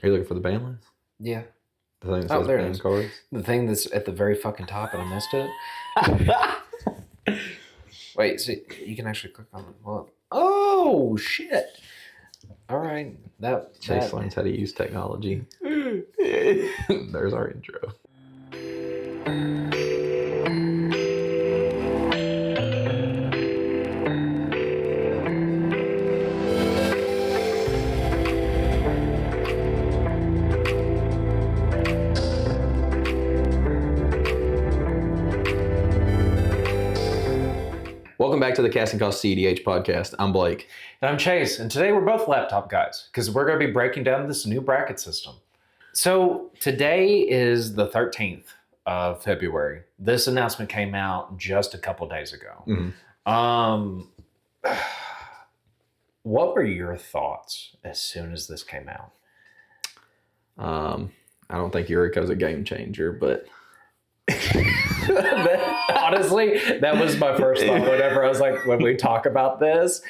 Are you looking for the ban list? Yeah. The thing that Oh, says there it ban is. cards? The thing that's at the very fucking top and I missed it. Wait, see, you can actually click on it. Well, oh, shit. All right. Chase learns how to use technology. There's our intro. Welcome back to the Casting Call cEDH podcast. I'm Blake. And I'm Chase, and today we're both laptop guys because we're going to be breaking down this new bracket system. So today is the 13th of February. This announcement came out just a couple days ago. Mm-hmm. What were your thoughts as soon as this came out? I don't think Yuriko's a game changer, but honestly, that was my first thought whenever I was like, when we talk about this,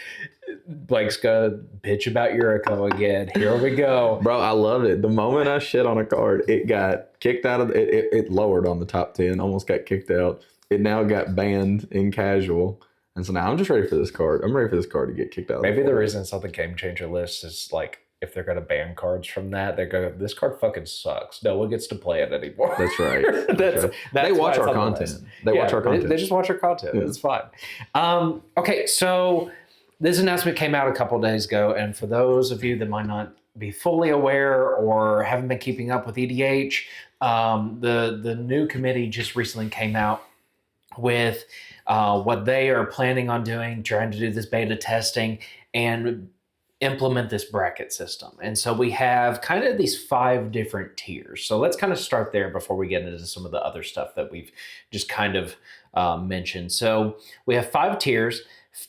Blake's gonna bitch about Yuriko again. Here we go. Bro, I love it. The moment I shit on a card, it got kicked out of it lowered on the top 10, almost got kicked out. It now got banned in casual. And so now I'm just ready for this card. I'm ready for this card to get kicked out. Maybe the reason it's on the game changer list is like, if they're going to ban cards from that, they go, this card fucking sucks. No one gets to play it anymore. That's right. That's they watch our content. They watch our content. They just watch our content. Yeah. It's fine. Okay, so this announcement came out a couple days ago, and for those of you that might not be fully aware or haven't been keeping up with EDH, the new committee just recently came out with what they are planning on doing, trying to do this beta testing and implement this bracket system. And so we have kind of these 5 different tiers. So let's kind of start there before we get into some of the other stuff that we've just kind of mentioned. So we have 5 tiers.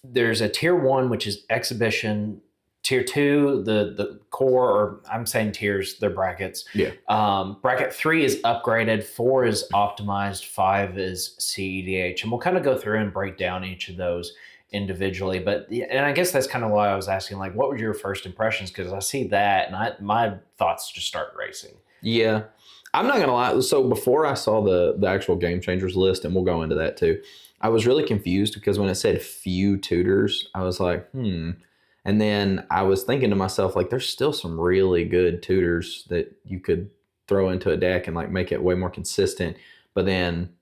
There's a tier 1, which is exhibition. Tier 2, the core, or I'm saying tiers, they're brackets. Yeah. Bracket 3 is upgraded, 4 is optimized, 5 is cEDH. And we'll kind of go through and break down each of those individually. And I guess that's kind of why I was asking, like, what were your first impressions? Because I see that and my thoughts just start racing. Yeah. I'm not going to lie. So before I saw the actual game changers list, and we'll go into that too, I was really confused because when it said few tutors, I was like, And then I was thinking to myself, like, there's still some really good tutors that you could throw into a deck and like make it way more consistent. But then,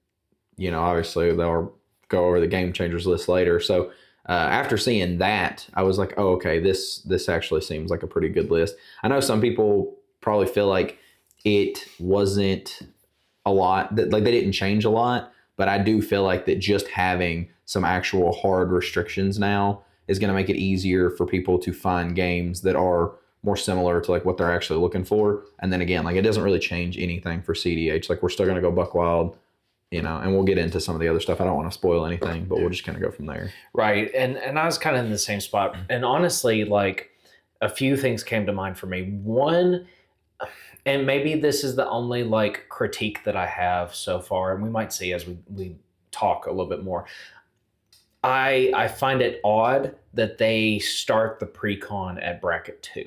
obviously they'll go over the game changers list later. So after seeing that, I was like, oh, okay, this actually seems like a pretty good list. I know some people probably feel like it wasn't a lot, that like they didn't change a lot, but I do feel like that just having some actual hard restrictions now is going to make it easier for people to find games that are more similar to like what they're actually looking for. And then again, like it doesn't really change anything for cEDH. Like we're still going to go buck wild, and we'll get into some of the other stuff. I don't want to spoil anything, but we'll just kind of go from there. Right. And I was kind of in the same spot. And honestly, like a few things came to mind for me. One, and maybe this is the only like critique that I have so far, and we might see as we talk a little bit more. I find it odd that they start the pre-con at bracket 2.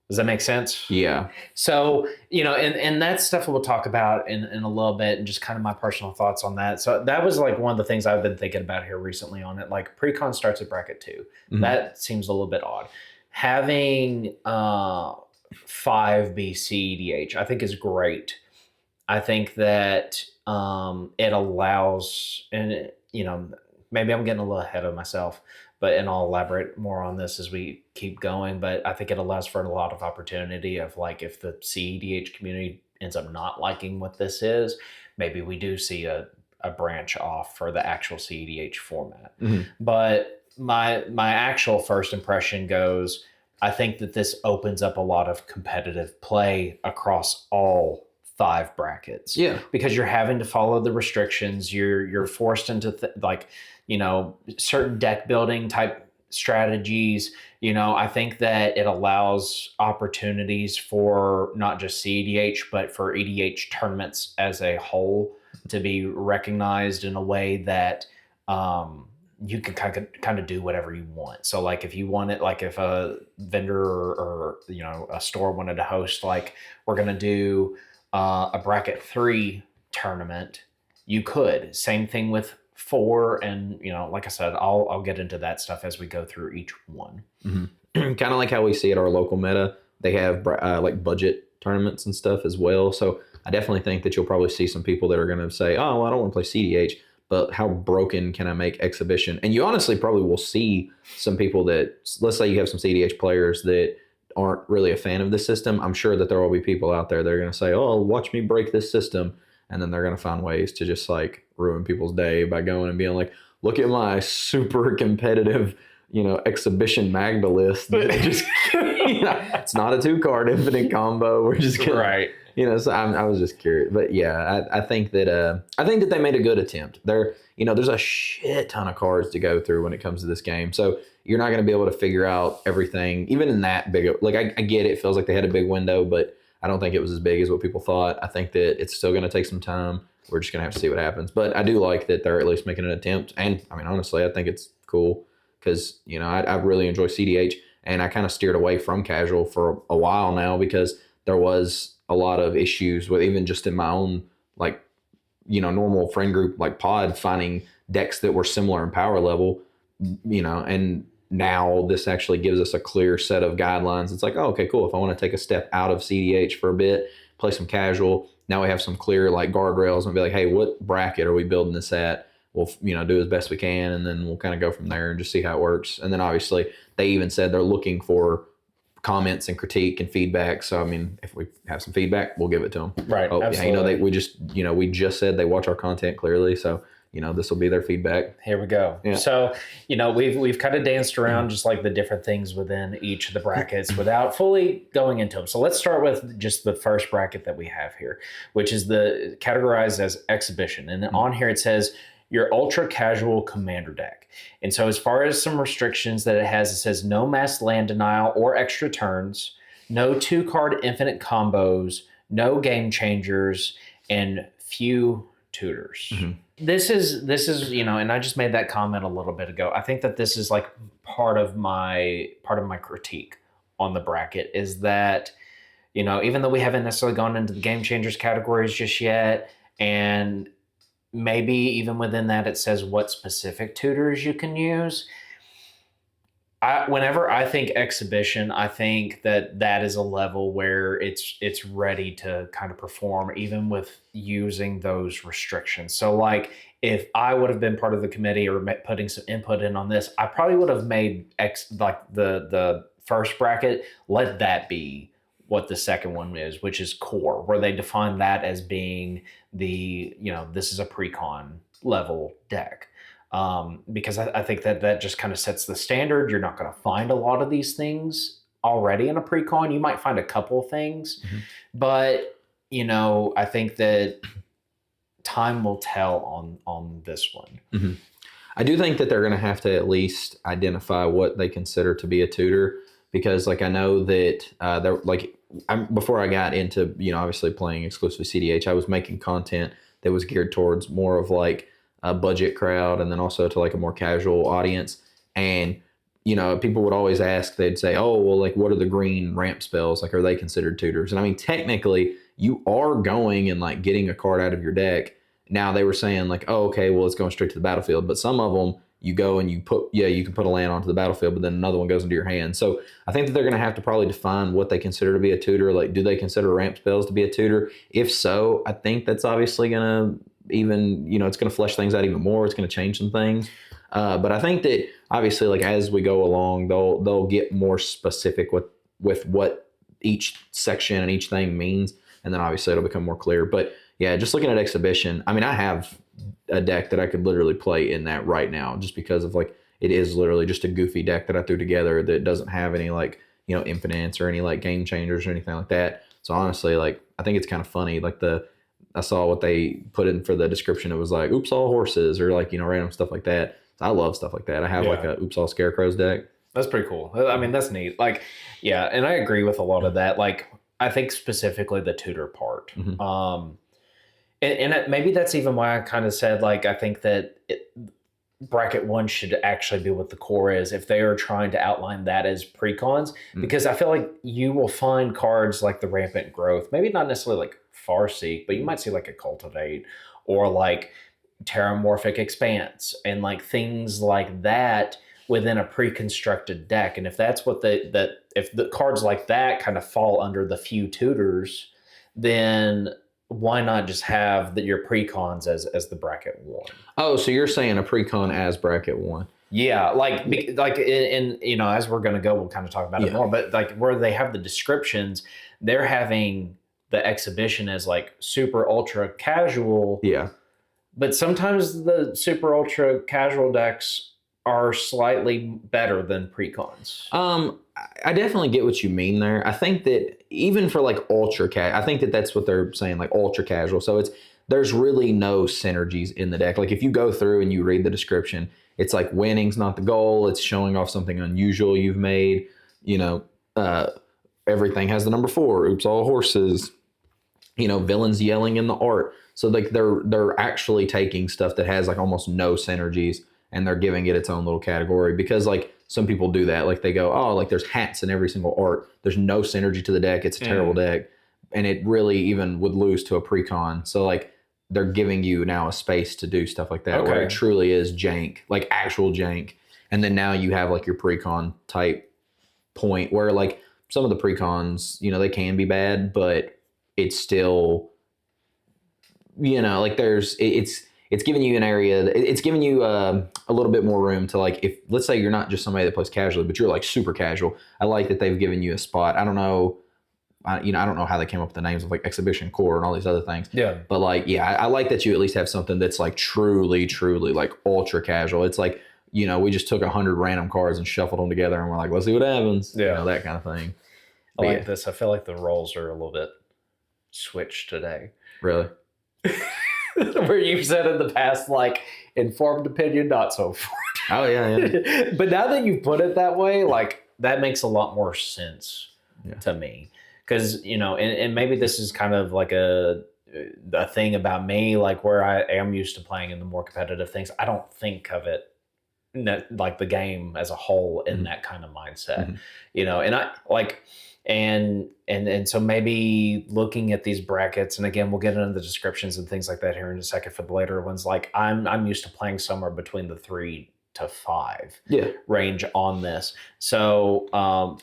Does that make sense? Yeah. So, and that's stuff we'll talk about in a little bit, and just kind of my personal thoughts on that. So that was like one of the things I've been thinking about here recently on it. Like pre-con starts at bracket 2. Mm-hmm. That seems a little bit odd. Having 5 be cEDH, I think is great. I think that it allows, and maybe I'm getting a little ahead of myself, and I'll elaborate more on this as we keep going, but I think it allows for a lot of opportunity of like, if the cEDH community ends up not liking what this is, maybe we do see a branch off for the actual cEDH format. Mm-hmm. But my actual first impression goes, I think that this opens up a lot of competitive play across all 5 brackets. Yeah. Because you're having to follow the restrictions. You're forced into certain deck building type strategies. I think that it allows opportunities for not just cEDH, but for EDH tournaments as a whole to be recognized in a way that you can kind of do whatever you want. So like if you want it, like if a vendor or a store wanted to host, like we're gonna do a bracket 3 tournament, you could. Same thing with 4, and like I said, I'll get into that stuff as we go through each one. Mm-hmm. Kind of like how we see at our local meta, they have like budget tournaments and stuff as well. So I definitely think that you'll probably see some people that are going to say, oh, well, I don't want to play cEDH, but how broken can I make exhibition? And you honestly probably will see some people that, let's say you have some cEDH players that aren't really a fan of the system. I'm sure that there will be people out there that are going to say, oh, watch me break this system. And then they're going to find ways to just like ruin people's day by going and being like, look at my super competitive, exhibition Magda list. Just, it's not a 2-card infinite combo. We're just gonna, right. So I was just curious, but yeah, I think that they made a good attempt. There's a shit ton of cards to go through when it comes to this game, so you're not going to be able to figure out everything, even in that big. Like I get it feels like they had a big window, but I don't think it was as big as what people thought. I think that it's still going to take some time. We're just going to have to see what happens, but I do like that they're at least making an attempt, and I mean honestly, I think it's cool because I really enjoy cEDH, and I kind of steered away from casual for a while now because there was a lot of issues with even just in my own like normal friend group like pod finding decks that were similar in power level, and now this actually gives us a clear set of guidelines. It's like, oh, okay, cool. If I want to take a step out of cEDH for a bit, play some casual, now we have some clear like guardrails and be like, hey, what bracket are we building this at? We'll do as best we can, and then we'll kind of go from there and just see how it works. And then obviously they even said they're looking for comments and critique and feedback. So I mean, if we have some feedback, we'll give it to them. Right. Oh, absolutely. we just said they watch our content clearly, so this will be their feedback. Here we go. Yeah. So we've kind of danced around just like the different things within each of the brackets without fully going into them. So let's start with just the first bracket that we have here, which is categorized as exhibition, and on here it says your ultra casual commander deck. And so as far as some restrictions that it says no mass land denial or extra turns, no 2-card infinite combos, no game changers, and few tutors. Mm-hmm. This is and I just made that comment a little bit ago. I think that this is like part of my critique on the bracket is that even though we haven't necessarily gone into the game changers categories just yet, and maybe even within that it says what specific tutors you can use. Whenever I think exhibition, I think that is a level where it's ready to kind of perform even with using those restrictions. So like if I would have been part of the committee or putting some input in on this, I probably would have made the first bracket, let that be what the second one is, which is core, where they define that as being this is a pre-con level deck. Because I think that just kind of sets the standard. You're not going to find a lot of these things already in a pre-con. You might find a couple things, mm-hmm. but I think that time will tell on this one. Mm-hmm. I do think that they're going to have to at least identify what they consider to be a tutor, because like I know that they're like before I got into obviously playing exclusively cEDH, I was making content that was geared towards more of like a budget crowd and then also to like a more casual audience. And people would always ask, they'd say, oh well, like what are the green ramp spells, like are they considered tutors? And I mean technically you are going and like getting a card out of your deck. Now they were saying like, oh okay, well it's going straight to the battlefield, but some of them you go and you can put a land onto the battlefield, but then another one goes into your hand. So I think that they're going to have to probably define what they consider to be a tutor. Like, do they consider ramp spells to be a tutor? If so, I think that's obviously going to it's going to flesh things out even more. It's going to change some things. But I think that obviously, like as we go along, they'll get more specific with what each section and each thing means, and then obviously it'll become more clear. But yeah, just looking at exhibition, I mean, I have a deck that I could literally play in that right now, just because of like it is literally just a goofy deck that I threw together that doesn't have any like infinites or any like game changers or anything like that. So honestly, like I think it's kind of funny. Like I saw what they put in for the description. It was like oops all horses or like random stuff like that. So I love stuff like that. I have like a oops all scarecrows deck. That's pretty cool. I mean that's neat. Like yeah, and I agree with a lot of that. Like I think specifically the tutor part. Mm-hmm. And maybe that's even why I kind of said, like, I think that bracket 1 should actually be what the core is if they are trying to outline that as precons, because I feel like you will find cards like the Rampant Growth, maybe not necessarily like Farseek, but you might see like a Cultivate or like Terramorphic Expanse and like things like that within a pre-constructed deck. And if that's what if the cards like that kind of fall under the few tutors, then why not just have your precons as the bracket 1? Oh, so you're saying a precon as bracket 1? Yeah, like in as we're gonna go, we'll kind of talk about it more. But like where they have the descriptions, they're having the exhibition as like super ultra casual. Yeah. But sometimes the super ultra casual decks are slightly better than precons. I definitely get what you mean there. I think that even for like ultra I think that that's what they're saying, like ultra casual. So there's really no synergies in the deck. Like if you go through and you read the description, it's like winning's not the goal. It's showing off something unusual you've made. Everything has the number 4. Oops, all horses. Villains yelling in the art. So like they're actually taking stuff that has like almost no synergies and they're giving it its own little category, because like some people do that. Like they go, oh, like there's hats in every single art. There's no synergy to the deck. It's a terrible deck. And it really even would lose to a precon. So like they're giving you now a space to do stuff like that where it truly is jank, like actual jank. And then now you have like your precon type point where like some of the precons, they can be bad, but it's still, like it's giving you an area. It's giving you a little bit more room to like, if let's say you're not just somebody that plays casually, but you're like super casual. I like that they've given you a spot. I don't know. I don't know how they came up with the names of like Exhibition Core and all these other things. Yeah. But like, I like that you at least have something that's like truly, truly like ultra casual. It's like, we just took 100 random cards and shuffled them together and we're like, let's see what happens. Yeah. That kind of thing. I like this. I feel like the roles are a little bit switched today. Really? Where you've said in the past, like, informed opinion, not so informed. Oh, yeah. But now that you put it that way, like, that makes a lot more sense to me. Because, and maybe this is kind of like a thing about me, like where I am used to playing in the more competitive things. I don't think of it like the game as a whole in that kind of mindset, and I like, and so maybe looking at these brackets, and again, we'll get into the descriptions and things like that here in a second for the later ones. Like I'm used to playing somewhere between the 3 to 5 range on this. So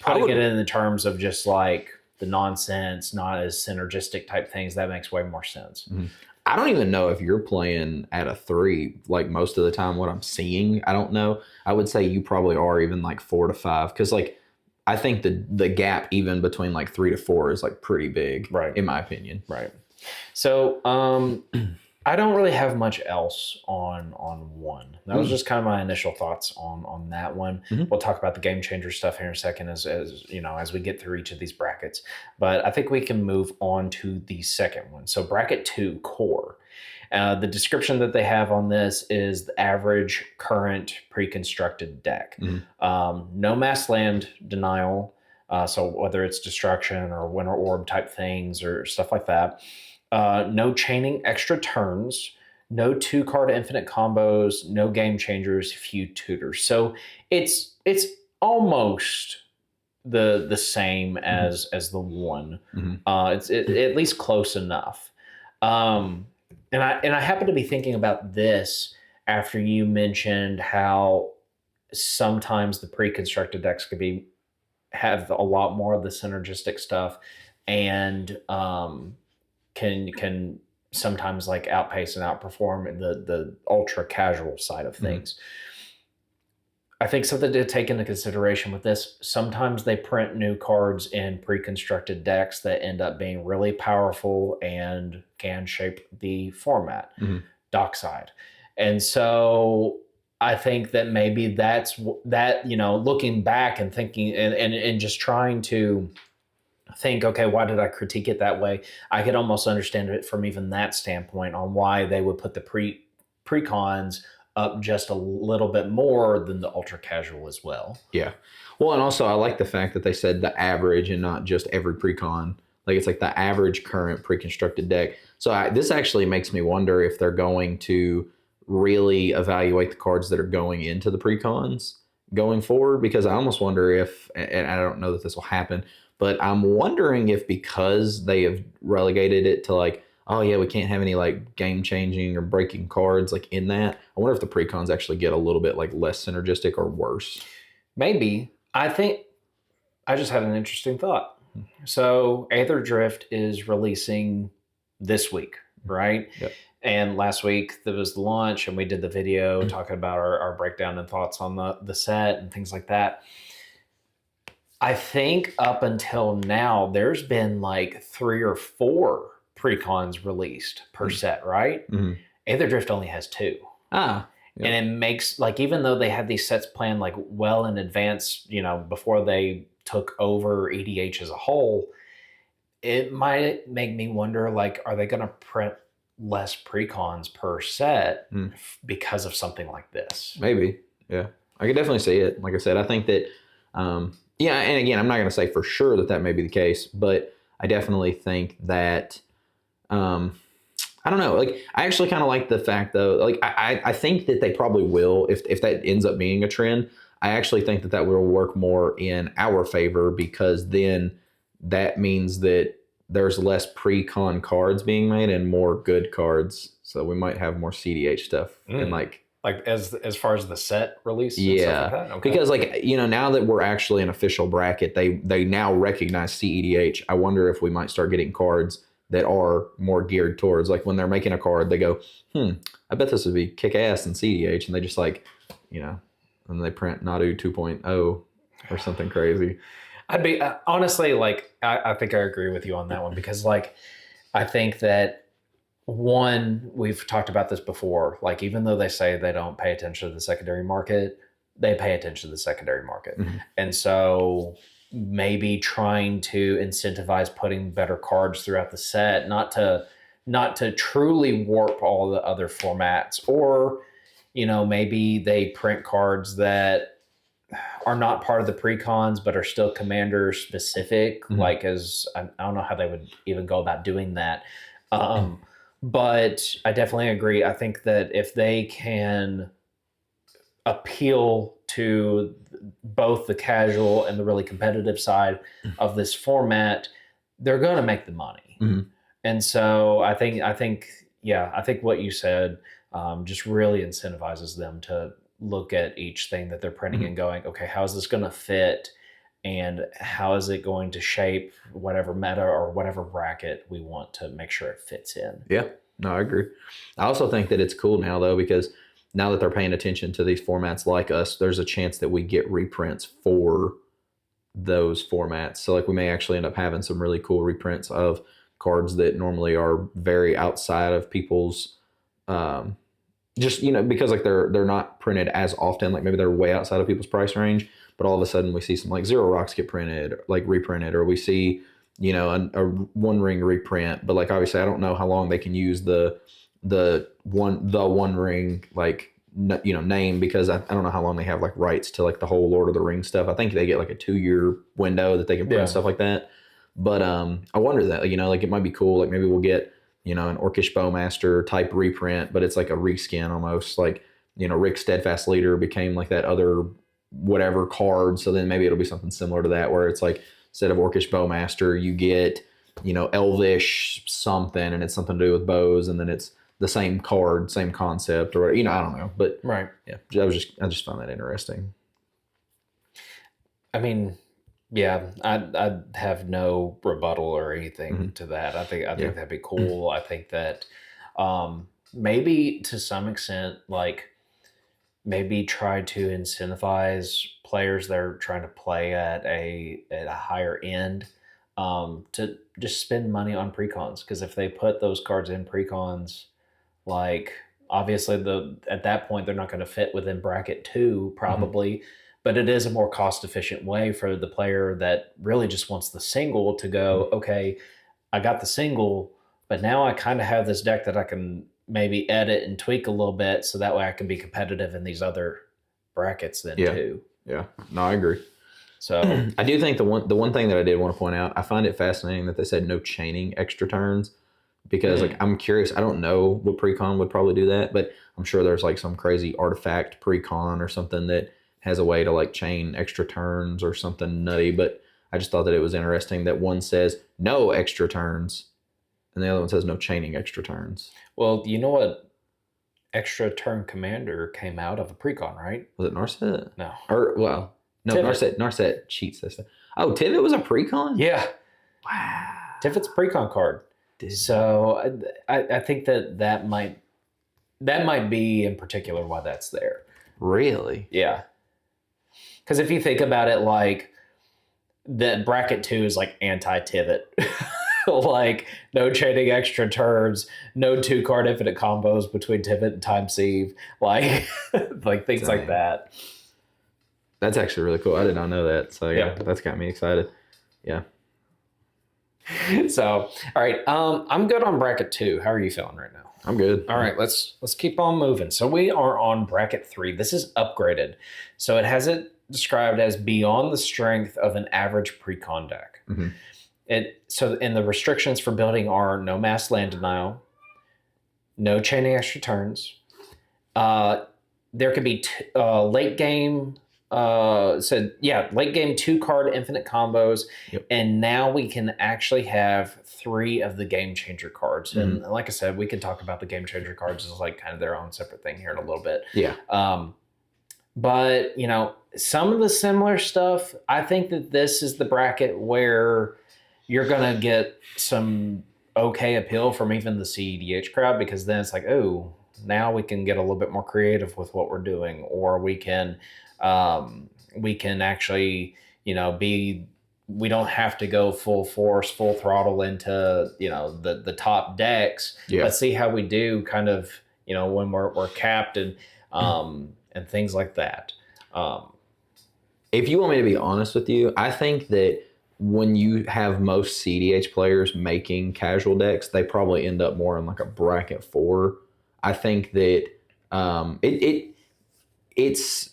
putting it in the terms of just like the nonsense, not as synergistic type things, that makes way more sense. I don't even know if you're playing at a 3, like most of the time what I'm seeing. I don't know. I would say you probably are even like 4 to 5. Cause like, I think the gap even between like 3 to 4 is like pretty big, right? In my opinion. Right. So, I don't really have much else on 1. That was just kind of my initial thoughts on that one. We'll talk about the game changer stuff here in a second as we get through each of these brackets. But I think we can move on to the second one. So bracket 2, core. The description that they have on this is the average current pre-constructed deck. No mass land denial. So whether it's destruction or winter orb type things or stuff like that. No chaining extra turns, no 2-card infinite combos, no game changers, few tutors. So it's almost the same as the 1. It's at least close enough. And I happen to be thinking about this after you mentioned how sometimes the pre-constructed decks could have a lot more of the synergistic stuff and can sometimes like outpace and outperform the ultra casual side of things. I think something to take into consideration with this, sometimes they print new cards in pre-constructed decks that end up being really powerful and can shape the format, dockside. And so I think that maybe that's that, looking back and thinking and just trying to think, okay, why did I critique it that way? I could almost understand it from even that standpoint on why they would put the precons up just a little bit more than the ultra casual as well. Yeah. Well, and also I like the fact that they said the average and not just every precon. Like it's like the average current pre-constructed deck. So this actually makes me wonder if they're going to really evaluate the cards that are going into the precons going forward, because I almost wonder if, and I don't know that this will happen, but I'm wondering if because they have relegated it to like, oh yeah, we can't have any like game changing or breaking cards like in that. I wonder if the precons actually get a little bit like less synergistic or worse. Maybe. I think I just had an interesting thought. So Aether Drift is releasing this week, right? Yep. And last week there was the launch, and we did the video talking about our breakdown and thoughts on the set and things like that. I think up until now, there's been like 3 or 4 precons released per set, right? Mm-hmm. Aether Drift only has 2. Ah. Yep. And it makes, like, even though they had these sets planned like well in advance, you know, before they took over EDH as a whole, it might make me wonder, like, are they going to print less precons per set because of something like this? Maybe. Yeah. I could definitely see it. Like I said, I think that, yeah, and again, I'm not going to say for sure that that may be the case, but I definitely think that, I don't know. Like, I actually kind of like the fact, though, like, I think that they probably will, if that ends up being a trend, I actually think that that will work more in our favor, because then that means that there's less pre-con cards being made and more good cards. So we might have more cEDH stuff and like as far as the set release. Yeah. And stuff like that? Okay. Because like, you know, now that we're actually an official bracket, they now recognize cEDH. I wonder if we might start getting cards that are more geared towards, like, when they're making a card, they go, I bet this would be kick ass in cEDH, and they just like, you know, and they print Nadu 2.0 or something crazy. I'd be honestly, like, I think I agree with you on that one, because, like, I think that, one, we've talked about this before, like, even though they say they don't pay attention to the secondary market, they pay attention to the secondary market. Mm-hmm. And so maybe trying to incentivize putting better cards throughout the set, not to truly warp all the other formats, or, you know, maybe they print cards that are not part of the precons but are still commander specific. Mm-hmm. Like, as I don't know how they would even go about doing that. But I definitely agree. I think that if they can appeal to both the casual and the really competitive side of this format, they're going to make the money. Mm-hmm. And so I think what you said just really incentivizes them to look at each thing that they're printing and going, okay, how is this going to fit? And how is it going to shape whatever meta or whatever bracket we want to make sure it fits in? Yeah, no, I agree. I also think that it's cool now, though, because now that they're paying attention to these formats like us, there's a chance that we get reprints for those formats. So, like, we may actually end up having some really cool reprints of cards that normally are very outside of people's, just, you know, because like they're not printed as often. Like, maybe they're way outside of people's price range, but all of a sudden we see some like Zero Rocks get printed, like reprinted, or we see, you know, a One Ring reprint. But like, obviously, I don't know how long they can use the One Ring, like, you know, name, because I don't know how long they have like rights to like the whole Lord of the Rings stuff. I think they get like a 2-year window that they can print stuff like that. But I wonder that, you know, like, it might be cool. Like, maybe we'll get, you know, an Orcish Bowmaster type reprint, but it's like a reskin almost. Like, you know, Rick Steadfast Leader became like that other whatever card. So then maybe it'll be something similar to that, where it's like, instead of Orcish Bowmaster, you get, you know, Elvish something, and it's something to do with bows, and then it's the same card, same concept, or, you know, I don't know. But right. Yeah, I just found that interesting. I mean, yeah, I have no rebuttal or anything to that. I think that'd be cool. I think that maybe to some extent, like, maybe try to incentivize players that are trying to play at a higher end to just spend money on precons, because if they put those cards in precons, like, obviously at that point they're not going to fit within bracket 2 probably. But it is a more cost-efficient way for the player that really just wants the single to go, okay, I got the single, but now I kind of have this deck that I can maybe edit and tweak a little bit, so that way I can be competitive in these other brackets then too. Yeah, no, I agree. So I do think the one thing that I did want to point out, I find it fascinating that they said no chaining extra turns, because like I'm curious. I don't know what precon would probably do that, but I'm sure there's like some crazy artifact precon or something that has a way to like chain extra turns or something nutty. But I just thought that it was interesting that one says no extra turns and the other one says no chaining extra turns. Well, you know what extra turn commander came out of a precon, right? Was it Narset? No. Or well, no, Tivit. Narset cheats this. Oh, Tivit was a precon? Yeah. Wow. Tivit's a precon card. So I think that might be in particular why that's there. Really? Yeah. Because if you think about it, like the bracket 2 is like anti-Tivit. Like no chaining extra turns, no 2-card infinite combos between Tivit and Time Sieve, like like things like that. That's actually really cool. I did not know that. So yeah, that's got me excited. Yeah. So all right, I'm good on bracket 2. How are you feeling right now? I'm good. All right, let's keep on moving. So we are on bracket 3. This is upgraded. So it has it described as beyond the strength of an average precon deck. Mm-hmm. And the restrictions for building are no mass land denial, no chaining extra turns. There could be late game. Late game 2-card infinite combos, and now we can actually have 3 of the game changer cards. And like I said, we can talk about the game changer cards as like kind of their own separate thing here in a little bit. Yeah. But you know, some of the similar stuff, I think that this is the bracket where you're going to get some okay appeal from even the cEDH crowd, because then it's like, oh, now we can get a little bit more creative with what we're doing, or we can actually, you know, we don't have to go full force, full throttle into, you know, the top decks. Let's see how we do kind of, you know, when we're capped and things like that. If you want me to be honest with you, I think that when you have most cEDH players making casual decks, they probably end up more in like a bracket 4. I think that it's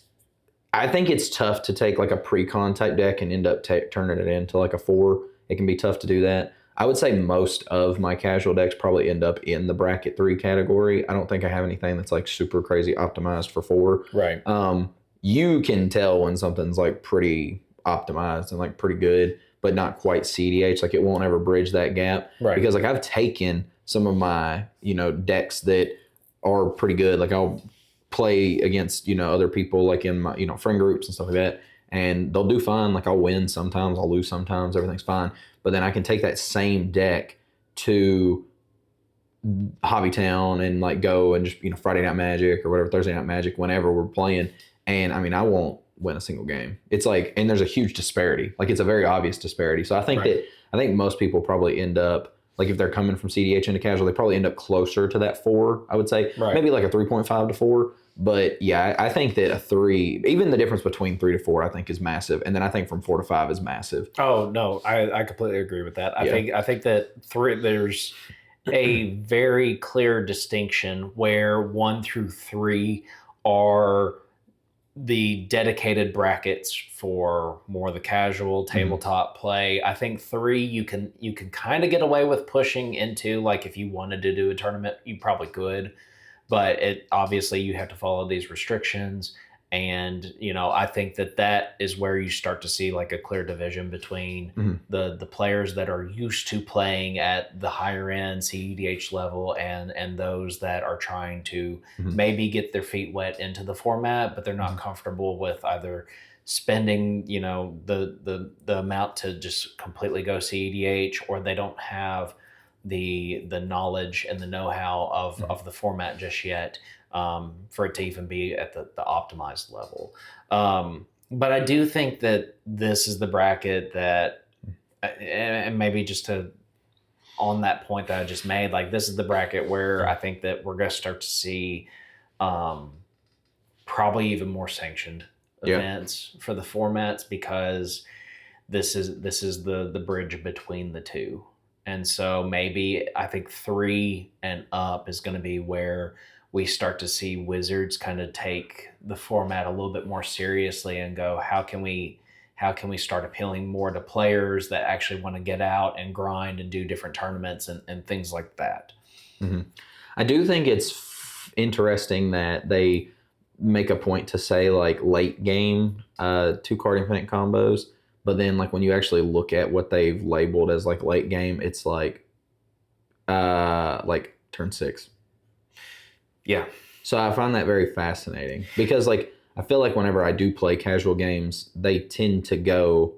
I think it's tough to take like a pre-con type deck and end up turning it into like a 4. It can be tough to do that. I would say most of my casual decks probably end up in the bracket 3 category. I don't think I have anything that's like super crazy optimized for 4. Right. You can tell when something's like pretty optimized and like pretty good, but not quite cEDH. Like it won't ever bridge that gap. Right. Because like I've taken some of my, you know, decks that are pretty good. Like I'll play against, you know, other people like in my, you know, friend groups and stuff like that, and they'll do fine. Like I'll win sometimes, I'll lose sometimes, everything's fine. But then I can take that same deck to Hobbytown and like go and just, you know, Friday Night Magic or whatever, Thursday Night Magic, whenever we're playing. And I mean, I won't win a single game. It's like, and there's a huge disparity. Like it's a very obvious disparity. So I think I think most people probably end up, like if they're coming from cEDH into casual, they probably end up closer to that 4, I would say. Right. Maybe like a 3.5 to 4. But yeah, I think that a 3, even the difference between 3 to 4, I think is massive. And then I think from 4 to 5 is massive. Oh, no, I completely agree with that. I think that 3, there's a very clear distinction where 1 through 3 are the dedicated brackets for more of the casual tabletop play. I think 3 you can kind of get away with pushing into, like if you wanted to do a tournament, you probably could, but it obviously you have to follow these restrictions. And, you know, I think that is where you start to see like a clear division between the players that are used to playing at the higher end cEDH level and those that are trying to maybe get their feet wet into the format, but they're not comfortable with either spending, you know, the amount to just completely go cEDH, or they don't have the knowledge and the know-how of the format just yet. For it to even be at the optimized level. But I do think that this is the bracket that, and maybe just to, on that point that I just made, like this is the bracket where I think that we're going to start to see probably even more sanctioned events for the formats, because this is the bridge between the two. And so maybe I think 3 and up is going to be where we start to see Wizards kind of take the format a little bit more seriously and go, how can we how can we start appealing more to players that actually want to get out and grind and do different tournaments and things like that. Mm-hmm. I do think it's interesting that they make a point to say like late game 2-card infinite combos, but then like when you actually look at what they've labeled as like late game, it's like turn 6. Yeah. So I find that very fascinating because like I feel like whenever I do play casual games, they tend to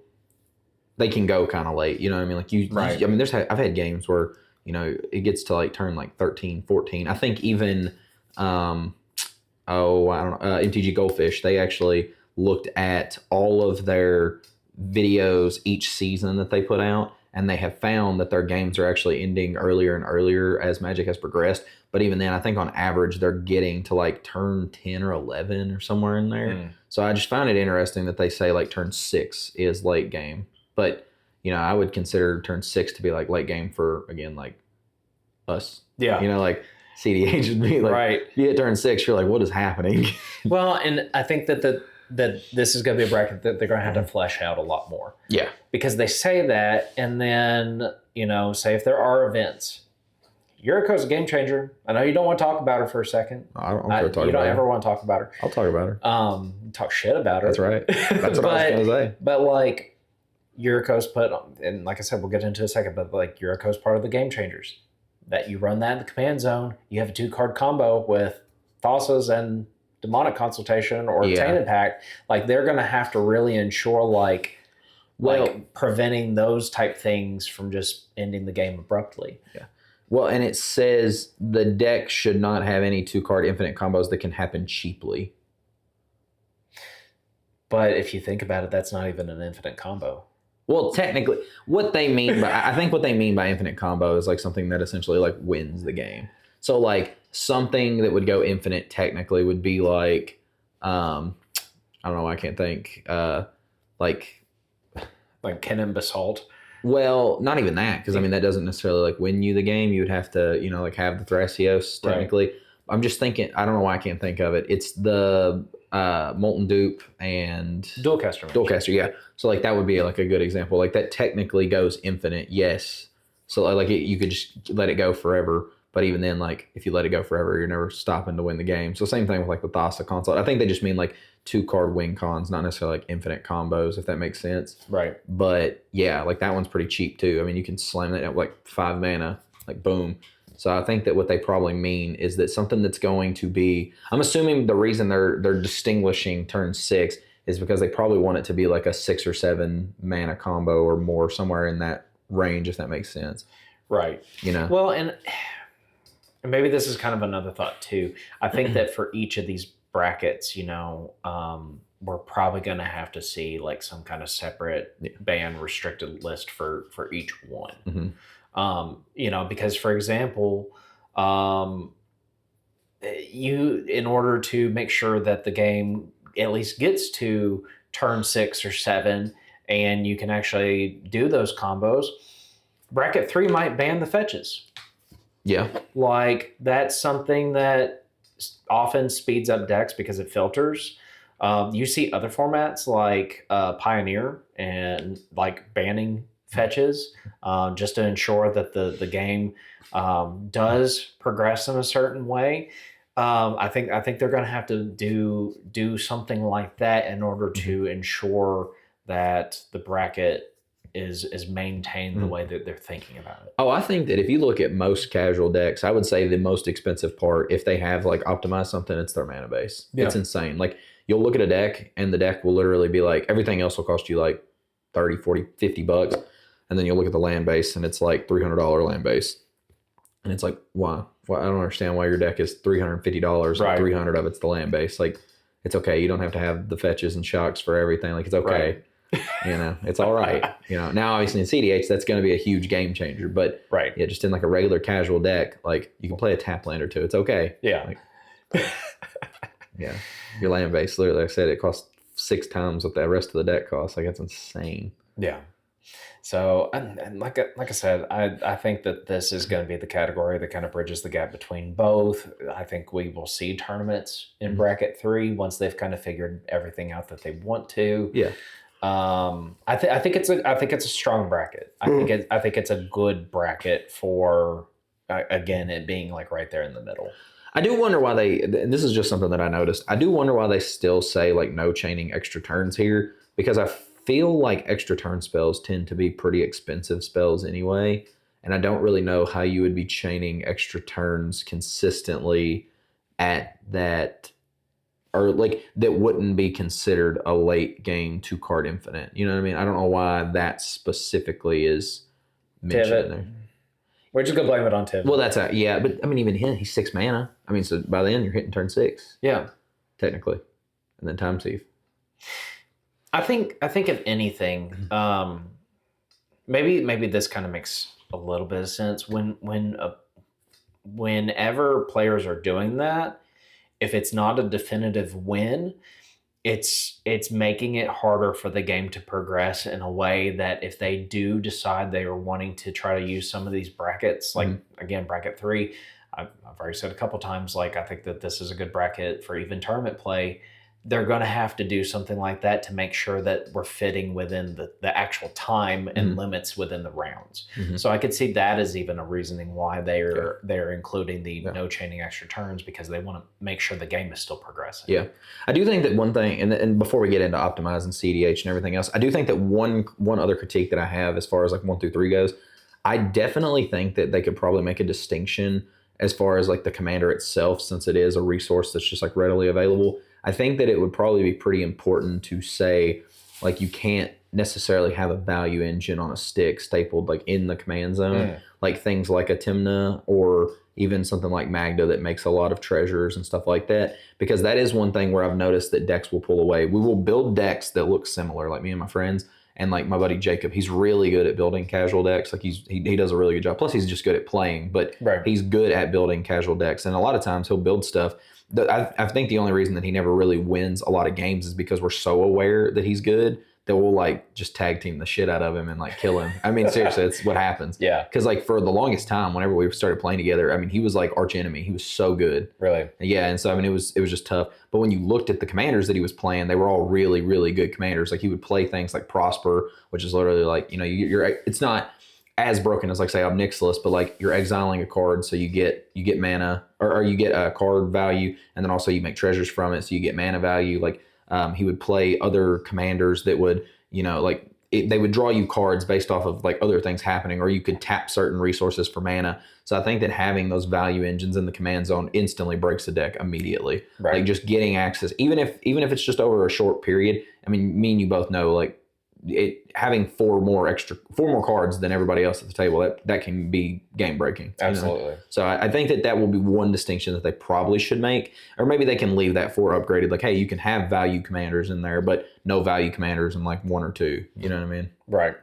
they can go kind of late. You know what I mean? Like Right. I mean, I've had games where, you know, it gets to like turn like 13, 14. I think even, I don't know, MTG Goldfish, they actually looked at all of their videos each season that they put out, and they have found that their games are actually ending earlier and earlier as Magic has progressed. But even then, I think on average, they're getting to like turn 10 or 11 or somewhere in there. So I just find it interesting that they say like turn 6 is late game. But, you know, I would consider turn 6 to be like late game for, again, like us. Yeah. You know, like cEDH would be like, right. You hit turn 6, you're like, what is happening? Well, and I think that this is going to be a bracket that they're going to have to flesh out a lot more. Yeah. Because they say that, and then, you know, say if there are events, Yuriko's a game changer. I know you don't want to talk about her for a second. I don't care to talk about her. You don't ever want to talk about her. I'll talk about her. Talk shit about her. That's right. That's what I was going to say. But like, Yuriko's put, and like I said, we'll get into it in a second, but like Yuriko's part of the game changers. That you run that in the command zone, you have a 2-card combo with Thassa's and Demonic Consultation or Tainted Pact. Like they're going to have to really ensure like preventing those type things from just ending the game abruptly. Yeah. Well, and it says the deck should not have any 2-card infinite combos that can happen cheaply. But if you think about it, that's not even an infinite combo. Well, technically, I think what they mean by infinite combo is like something that essentially like wins the game. So like something that would go infinite technically would be like, I don't know, I can't think, like Kennen Basalt. Well, not even that, because I mean that doesn't necessarily like win you the game. You would have to, you know, like have the Thrasios technically. Right. I'm just thinking, I don't know why I can't think of it. It's the Molten Dupe and Dualcaster, yeah. So like that would be like a good example. Like that technically goes infinite, yes. So like you could just let it go forever. But even then, like if you let it go forever, you're never stopping to win the game. So same thing with like the Thassa console. I think they just mean like 2-card win cons, not necessarily like infinite combos, if that makes sense. Right. But yeah, like that one's pretty cheap too. I mean, you can slam that at like 5 mana, like boom. So I think that what they probably mean is that something that's going to be, I'm assuming the reason they're distinguishing turn 6 is because they probably want it to be like a 6 or 7 mana combo or more, somewhere in that range, if that makes sense. Right. You know? Well, and maybe this is kind of another thought too. I think that for each of these brackets, you know, we're probably going to have to see like some kind of separate ban restricted list for each one. Mm-hmm. You know, because for example, in order to make sure that the game at least gets to turn 6 or 7 and you can actually do those combos, bracket 3 might ban the fetches. Yeah. Like that's something that often speeds up decks because it filters. You see other formats like Pioneer and like banning fetches just to ensure that the game does progress in a certain way. I think they're going to have to do something like that in order to ensure that the bracket is maintained the way that they're thinking about it. Oh, I think that if you look at most casual decks, I would say the most expensive part, if they have like optimized something, it's their mana base. Yeah. It's insane. Like you'll look at a deck and the deck will literally be like, everything else will cost you like 30, 40, 50 bucks. And then you'll look at the land base and it's like $300 land base. And it's like, why? Well, I don't understand why your deck is $350 and 300 of it's the land base. Like, it's okay. You don't have to have the fetches and shocks for everything. Like, it's okay. Right. You know, it's all right. You know, now obviously in cEDH, that's going to be a huge game changer. But yeah, just in like a regular casual deck, like you can play a tap land or two. It's okay. Yeah. Like, yeah. Your land base, literally, like I said, it costs 6 times what the rest of the deck costs. Like, that's insane. Yeah. So, and like I said, I think that this is going to be the category that kind of bridges the gap between both. I think we will see tournaments in bracket 3 once they've kind of figured everything out that they want to. Yeah. I think it's a strong bracket. I think it's a good bracket for again it being like right there in the middle. I do wonder why this is just something that I noticed. I do wonder why they still say like no chaining extra turns here, because I feel like extra turn spells tend to be pretty expensive spells anyway. And I don't really know how you would be chaining extra turns consistently at that, or like that wouldn't be considered a late game 2 card infinite. You know what I mean? I don't know why that specifically is mentioned in there. We're just gonna blame it on Tim. Well, yeah, but I mean, even him, he's 6 mana. I mean, so by then you're hitting turn 6. Yeah, technically, and then time thief. I think if anything, maybe this kind of makes a little bit of sense whenever players are doing that. If it's not a definitive win, it's making it harder for the game to progress in a way that if they do decide they are wanting to try to use some of these brackets, like again, bracket 3, I've already said a couple times, like I think that this is a good bracket for even tournament play. They're going to have to do something like that to make sure that we're fitting within the actual time and limits within the rounds. So I could see that as even a reasoning why they're including the no chaining extra turns, because they want to make sure the game is still progressing. Yeah, I do think that one thing, and before we get into optimizing cEDH and everything else, I do think that one other critique that I have as far as like 1 through 3 goes, I definitely think that they could probably make a distinction as far as like the commander itself, since it is a resource that's just like readily available. I think that it would probably be pretty important to say, like, you can't necessarily have a value engine on a stick stapled like in the command zone, like things like a Timna or even something like Magda that makes a lot of treasures and stuff like that, because that is one thing where I've noticed that decks will pull away. We will build decks that look similar, like me and my friends, and like my buddy Jacob, he's really good at building casual decks. Like he does a really good job. Plus he's just good at playing, but he's good at building casual decks. And a lot of times he'll build stuff. I think the only reason that he never really wins a lot of games is because we're so aware that he's good that we'll like just tag team the shit out of him and like kill him. I mean, seriously, that's what happens. Yeah. Because like for the longest time, whenever we started playing together, I mean, he was like arch enemy. He was so good. Really? Yeah. And so, I mean, it was just tough. But when you looked at the commanders that he was playing, they were all really, really good commanders. Like he would play things like Prosper, which is literally like, you know, it's not as broken as like say Obnixilis, but like you're exiling a card, so you get mana or you get a card value, and then also you make treasures from it, so you get mana value. Like he would play other commanders that would, you know, like they would draw you cards based off of like other things happening, or you could tap certain resources for mana. So I think that having those value engines in the command zone instantly breaks the deck immediately. Like just getting access, even if it's just over a short period. I mean, me and you both know, like having four more cards than everybody else at the table, that can be game breaking. Absolutely. You know? So I think that will be one distinction that they probably should make, or maybe they can leave that for upgraded. Like, hey, you can have value commanders in there, but no value commanders in like 1 or 2. You know what I mean? Right.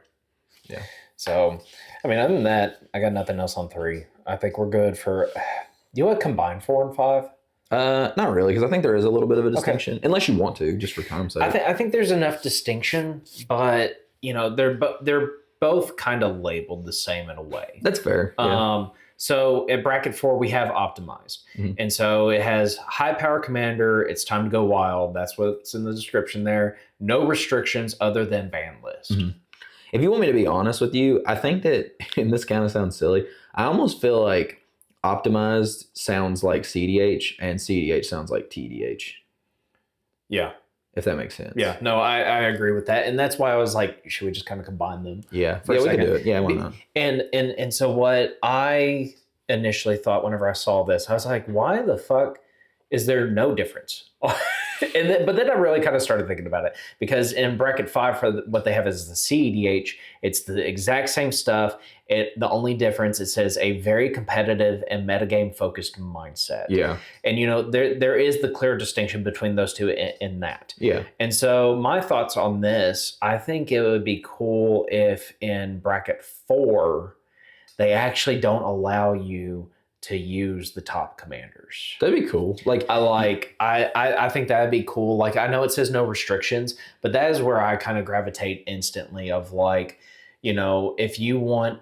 Yeah. So, I mean, other than that, I got nothing else on 3. I think we're good for. Do you want to combine 4 and 5? Not really, because I think there is a little bit of a distinction, unless you want to, just for time's sake. I think there's enough distinction, but you know they're both kind of labeled the same in a way. That's fair. Yeah. So at bracket 4 we have optimized, and so it has high power commander. It's time to go wild. That's what's in the description there. No restrictions other than ban list. If you want me to be honest with you, I think that, and this kind of sounds silly, I almost feel like optimized sounds like cEDH and cEDH sounds like TDH. Yeah. If that makes sense. Yeah. No, I agree with that. And that's why I was like, should we just kind of combine them? Yeah. Yeah, we can do it. Yeah, why not? And so what I initially thought whenever I saw this, I was like, why the fuck is there no difference? But then I really kind of started thinking about it, because in bracket 5 for what they have is the cEDH. It's the exact same stuff. The only difference, it says a very competitive and metagame focused mindset. Yeah. And you know, there is the clear distinction between those two in that. Yeah. And so my thoughts on this, I think it would be cool if in bracket 4 they actually don't allow you to use the top commanders. That'd be cool. I think that'd be cool. Like, I know it says no restrictions, but that is where I kind of gravitate instantly of like, you know, if you want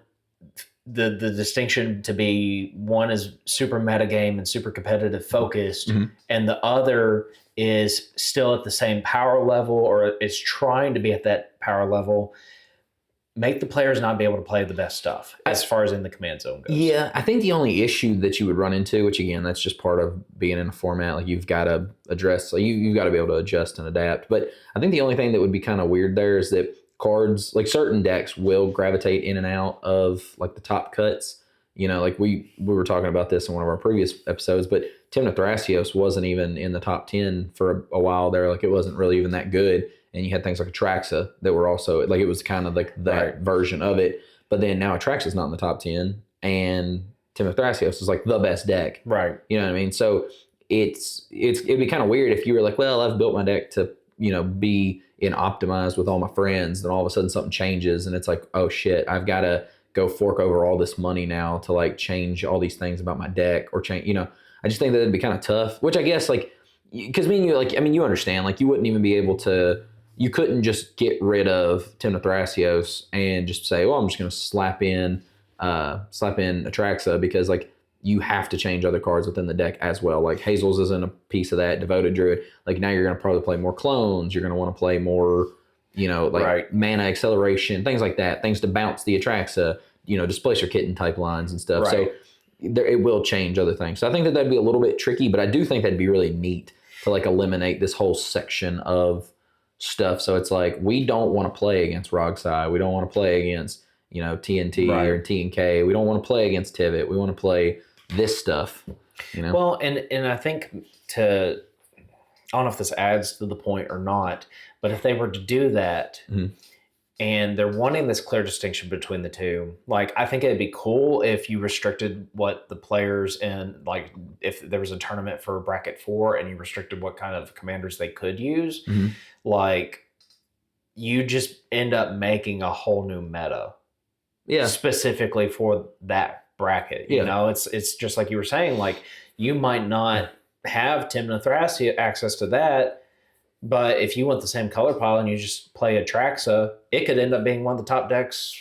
the distinction to be one is super meta game and super competitive focused, and the other is still at the same power level or is trying to be at that power level, make the players not be able to play the best stuff as far as in the command zone goes. Yeah, I think the only issue that you would run into, which again, that's just part of being in a format, like you've got to address, like you've got to be able to adjust and adapt. But I think the only thing that would be kind of weird there is that cards, like certain decks will gravitate in and out of like the top cuts. You know, like we were talking about this in one of our previous episodes, but Timna Thrasios wasn't even in the top 10 for a while there. Like it wasn't really even that good. And you had things like Atraxa that were also, like it was kind of like that version of it. But then now Atraxa's not in the top 10 and Timna Thrasios is like the best deck. Right. You know what I mean? So it'd be kind of weird if you were like, well, I've built my deck to, you know, be in optimized with all my friends. Then all of a sudden something changes and it's like, oh shit, I've got to go fork over all this money now to like change all these things about my deck or change, you know, I just think that it'd be kind of tough, which I guess like, because me and you, like, I mean, you understand, like you wouldn't even be able to, you couldn't just get rid of Timna Thrasios and just say, well, I'm just going to slap in Atraxa because like you have to change other cards within the deck as well. Like Hazel's isn't a piece of that, Devoted Druid. Like now you're going to probably play more clones. You're going to want to play more, you know, like mana acceleration, things like that, things to bounce the Atraxa, you know, Displacer Kitten type lines and stuff. So it will change other things. So I think that that'd be a little bit tricky, but I do think that'd be really neat to like eliminate this whole section of stuff. So it's like, we don't want to play against Rogsai. We don't want to play against, you know, TNT or TNK. We don't want to play against Tivit. We want to play this stuff, you know? Well, and I think I don't know if this adds to the point or not, but if they were to do that and they're wanting this clear distinction between the two, like I think it'd be cool if you restricted what the players in, like if there was a tournament for bracket 4 and you restricted what kind of commanders they could use, like you just end up making a whole new meta specifically for that bracket. You know, it's just like you were saying, like you might not have Timna Thrasios access to that, but if you want the same color pile and you just play Atraxa, it could end up being one of the top decks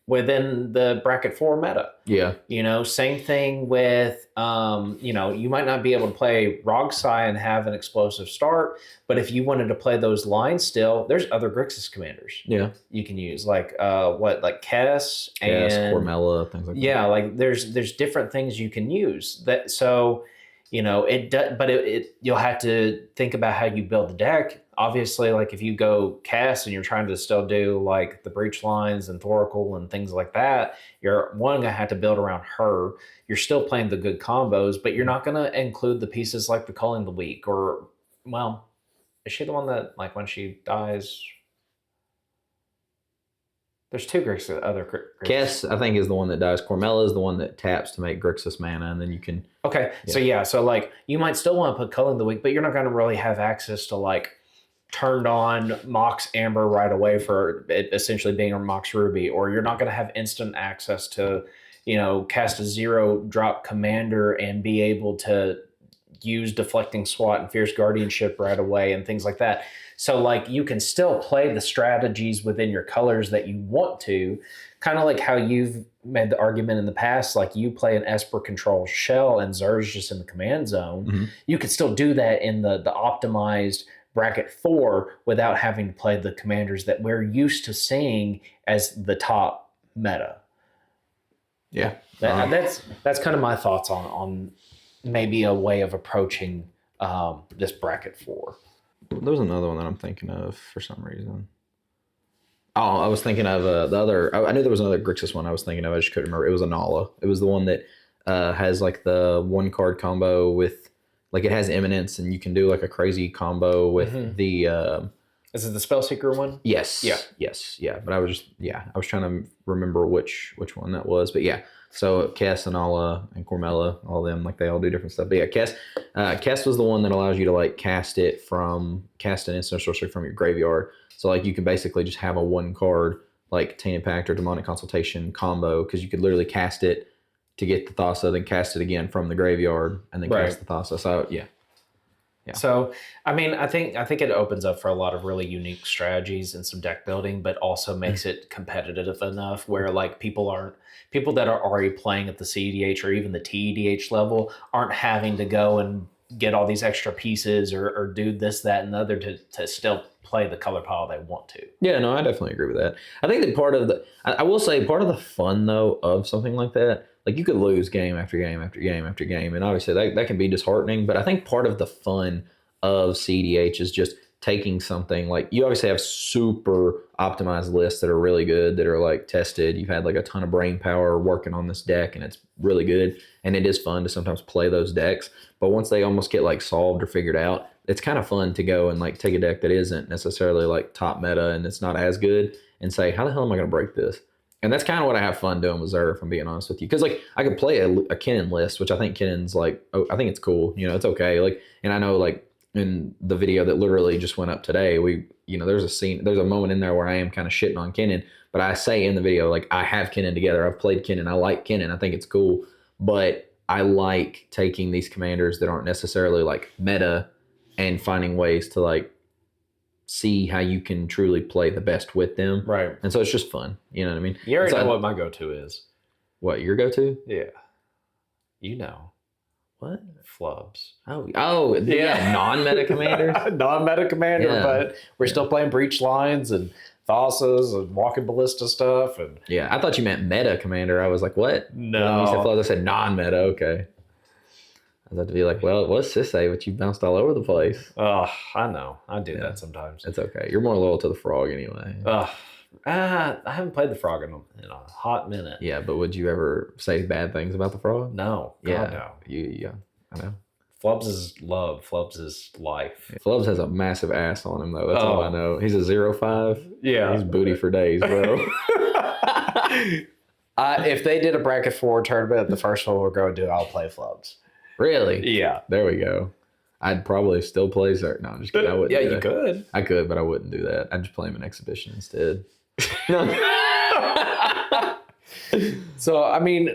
within the bracket 4 meta. Yeah. You know, same thing with, you know, you might not be able to play Rogsai and have an explosive start, but if you wanted to play those lines still, there's other Grixis commanders. Yeah. You can use like, like Kess and Cormella, things like that. Yeah. Like there's different things you can use that. So, you know, you'll have to think about how you build the deck. Obviously, like if you go cast and you're trying to still do like the breach lines and Thoracle and things like that, you're going to have to build around her. You're still playing the good combos, but you're not going to include the pieces like the Culling the Weak or, well, is she the one that like when she dies? There's two Grixis, other Grixis. Kess, I think, is the one that dies. Cormella is the one that taps to make Grixis mana, and then you can... Okay, so like, you might still want to put Culling the Weak, but you're not going to really have access to, like, turned on Mox Amber right away for it essentially being a Mox Ruby, or you're not going to have instant access to, you know, cast a 0-drop commander and be able to use Deflecting Swat and Fierce Guardianship right away and things like that. So like you can still play the strategies within your colors that you want to, kind of like how you've made the argument in the past, like you play an Esper Control Shell and Zer's just in the command zone. You could still do that in the optimized bracket 4 without having to play the commanders that we're used to seeing as the top meta. Yeah. That's kind of my thoughts on maybe a way of approaching this bracket 4. There was another one that I'm thinking of for some reason. Oh, I was thinking of the other. I knew there was another Grixis one I was thinking of. I just couldn't remember. It was Anala. It was the one that has like the 1-card combo with, like it has Eminence, and you can do like a crazy combo with the. Is it the Spellseeker one? Yes. Yeah. Yes. Yeah. But I was trying to remember which one that was. But yeah. So Kess, Anala, and Cormella, all of them, like they all do different stuff. But yeah, Kess was the one that allows you to like cast an instant sorcery from your graveyard. So like you could basically just have a 1-card like Tainted Pact or Demonic Consultation combo, because you could literally cast it to get the Thassa, then cast it again from the graveyard, and then cast the Thassa. So yeah. So, I mean, I think it opens up for a lot of really unique strategies and some deck building, but also makes it competitive enough where like people that are already playing at the cEDH or even the tEDH level aren't having to go and get all these extra pieces or do this, that, and the other to still play the color pile they want to. Yeah, no, I definitely agree with that. I think that part of I will say part of the fun though of something like that, like you could lose game after game after game after game, and obviously that can be disheartening. But I think part of the fun of cEDH is just taking something like you obviously have super optimized lists that are really good, that are like tested. You've had like a ton of brain power working on this deck, and it's really good. And it is fun to sometimes play those decks. But once they almost get like solved or figured out, it's kind of fun to go and like take a deck that isn't necessarily like top meta and it's not as good and say, how the hell am I going to break this? And that's kind of what I have fun doing with Xur, if I'm being honest with you. Because like I could play a Kennen list, which I think Kennen's like, oh, I think it's cool. You know, it's okay. Like, and I know like in the video that literally just went up today, there's a moment in there where I am kind of shitting on Kennen, but I say in the video, like I have Kennen together. I've played Kennen. I like Kennen. I think it's cool. But I like taking these commanders that aren't necessarily like meta and finding ways to like see how you can truly play the best with them. Right. And so it's just fun. You know what I mean? You already know what my go-to is. What, your go-to? Yeah. You know. What? Flubs. Oh, yeah. Non-meta commanders? Non-meta commander, Yeah. but we're still playing breach lines and Thassa's and walking ballista stuff. And yeah, I thought you meant meta commander. I was like, what? No. When you said flubs, I said non-meta. Okay. I was about to be like, well, what's this say? But you bounced all over the place. Oh, I know. I do that sometimes. It's okay. You're more loyal to the frog anyway. I haven't played the frog in a hot minute. Yeah, but would you ever say bad things about the frog? No. God, no. Yeah, I know. Flubs is love. Flubs is life. Flubs has a massive ass on him, though. That's all I know. He's a 0-5. Yeah. He's booty for days, bro. If they did a bracket 4 tournament, the first one we're going to do, I'll play Flubs. Really? Yeah. There we go. I'd probably still play Xur. No, I'm just kidding. I wouldn't. Yeah, you could. I could, but I wouldn't do that. I'd just play him in exhibition instead. So, I mean,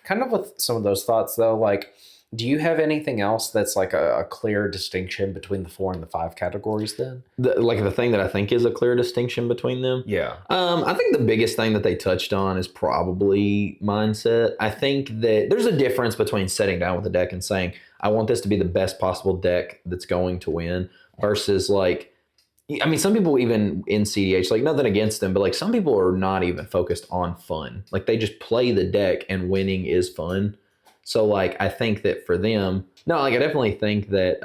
kind of with some of those thoughts, though, like, do you have anything else that's like a clear distinction between the 4 and the 5 categories then? The thing that I think is a clear distinction between them? Yeah. I think the biggest thing that they touched on is probably mindset. I think that there's a difference between sitting down with a deck and saying, I want this to be the best possible deck that's going to win versus like, I mean, some people even in cEDH, like nothing against them, but like some people are not even focused on fun. Like they just play the deck and winning is fun. So like, I think that for them, no, like I definitely think that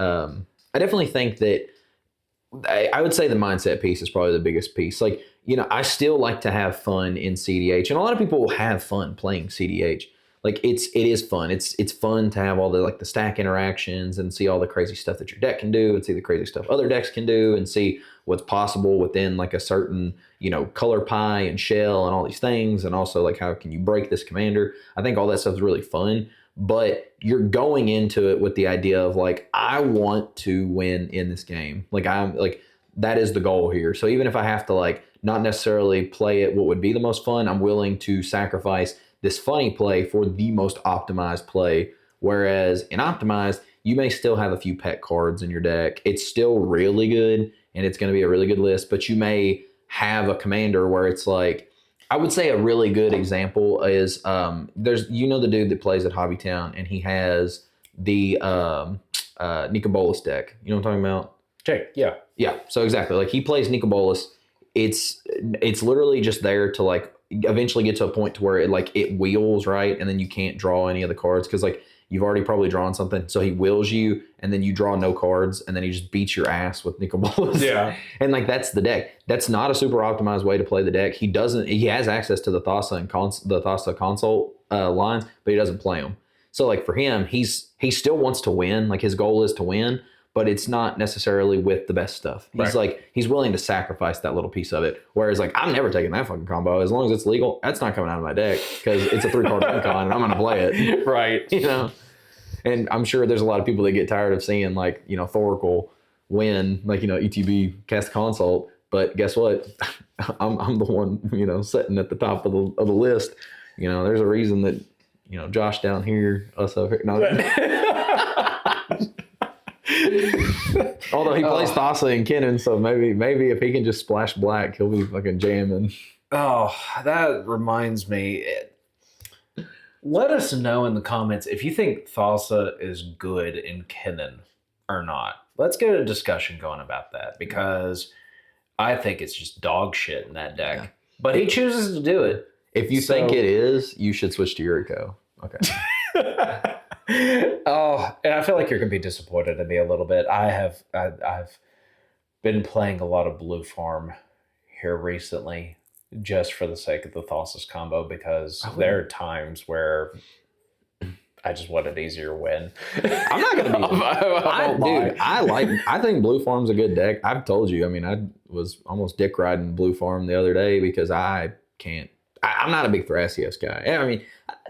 I would say the mindset piece is probably the biggest piece. Like, I still like to have fun in cEDH, and a lot of people will have fun playing cEDH. Like it is fun. It's fun to have all the like the stack interactions and see all the crazy stuff that your deck can do and see the crazy stuff other decks can do and see what's possible within like a certain, color pie and shell and all these things. And also like, how can you break this commander? I think all that stuff is really fun, but you're going into it with the idea of like, I want to win in this game. Like that is the goal here. So even if I have to like, not necessarily play it what would be the most fun, I'm willing to sacrifice this funny play for the most optimized play. Whereas in optimized, you may still have a few pet cards in your deck. It's still really good and it's going to be a really good list, but you may have a commander where it's like, I would say a really good example is there's the dude that plays at Hobbytown and he has the Nicol Bolas deck. You know what I'm talking about? Jake, yeah. Yeah, so exactly. Like he plays Nicol Bolas. It's literally just there to like eventually get to a point to where it wheels, right? And then you can't draw any of the cards because like you've already probably drawn something. So he wheels you and then you draw no cards and then he just beats your ass with Nicol Bolas. Yeah. And like that's the deck. That's not a super optimized way to play the deck. He has access to the Thassa and the Thassa consult lines, but he doesn't play them. So like for him, he still wants to win. Like his goal is to win, but it's not necessarily with the best stuff. He's like, he's willing to sacrifice that little piece of it. Whereas like, I'm never taking that fucking combo. As long as it's legal, that's not coming out of my deck because it's a 3-card win con and I'm going to play it. Right. And I'm sure there's a lot of people that get tired of seeing like, Thoracle win, like, ETB cast consult. But guess what? I'm the one, sitting at the top of the list. There's a reason that, Josh down here, us up here. No. Although he plays Thassa and Kennen, so maybe if he can just splash black, he'll be fucking jamming. Oh, that reminds me. Let us know in the comments if you think Thassa is good in Kennen or not. Let's get a discussion going about that because I think it's just dog shit in that deck. Yeah. But he chooses to do it. If you think it is, you should switch to Yuriko. Okay. Oh, and I feel like you're gonna be disappointed in me a little bit. I've been playing a lot of Blue Farm here recently, just for the sake of the Thassa's combo, because there are times where I just want an easier win. I'm not gonna be. I think Blue Farm's a good deck. I've told you. I mean, I was almost dick riding Blue Farm the other day because I can't. I'm not a big Thrasios guy. I mean,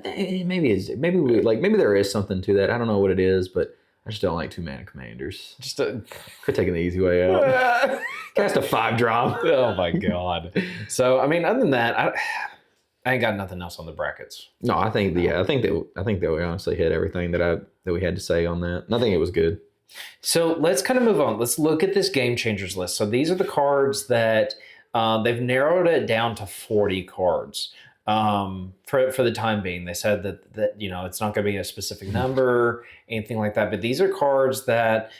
maybe there is something to that. I don't know what it is, but I just don't like 2-mana commanders. Quit taking the easy way out. Cast a 5-drop. Oh my god. So I mean, other than that, I ain't got nothing else on the brackets. No, I think that we honestly hit everything that we had to say on that. And I think it was good. So let's kind of move on. Let's look at this Game Changers list. So these are the cards that they've narrowed it down to 40 cards for the time being. They said that it's not going to be a specific number, anything like that. But these are cards that,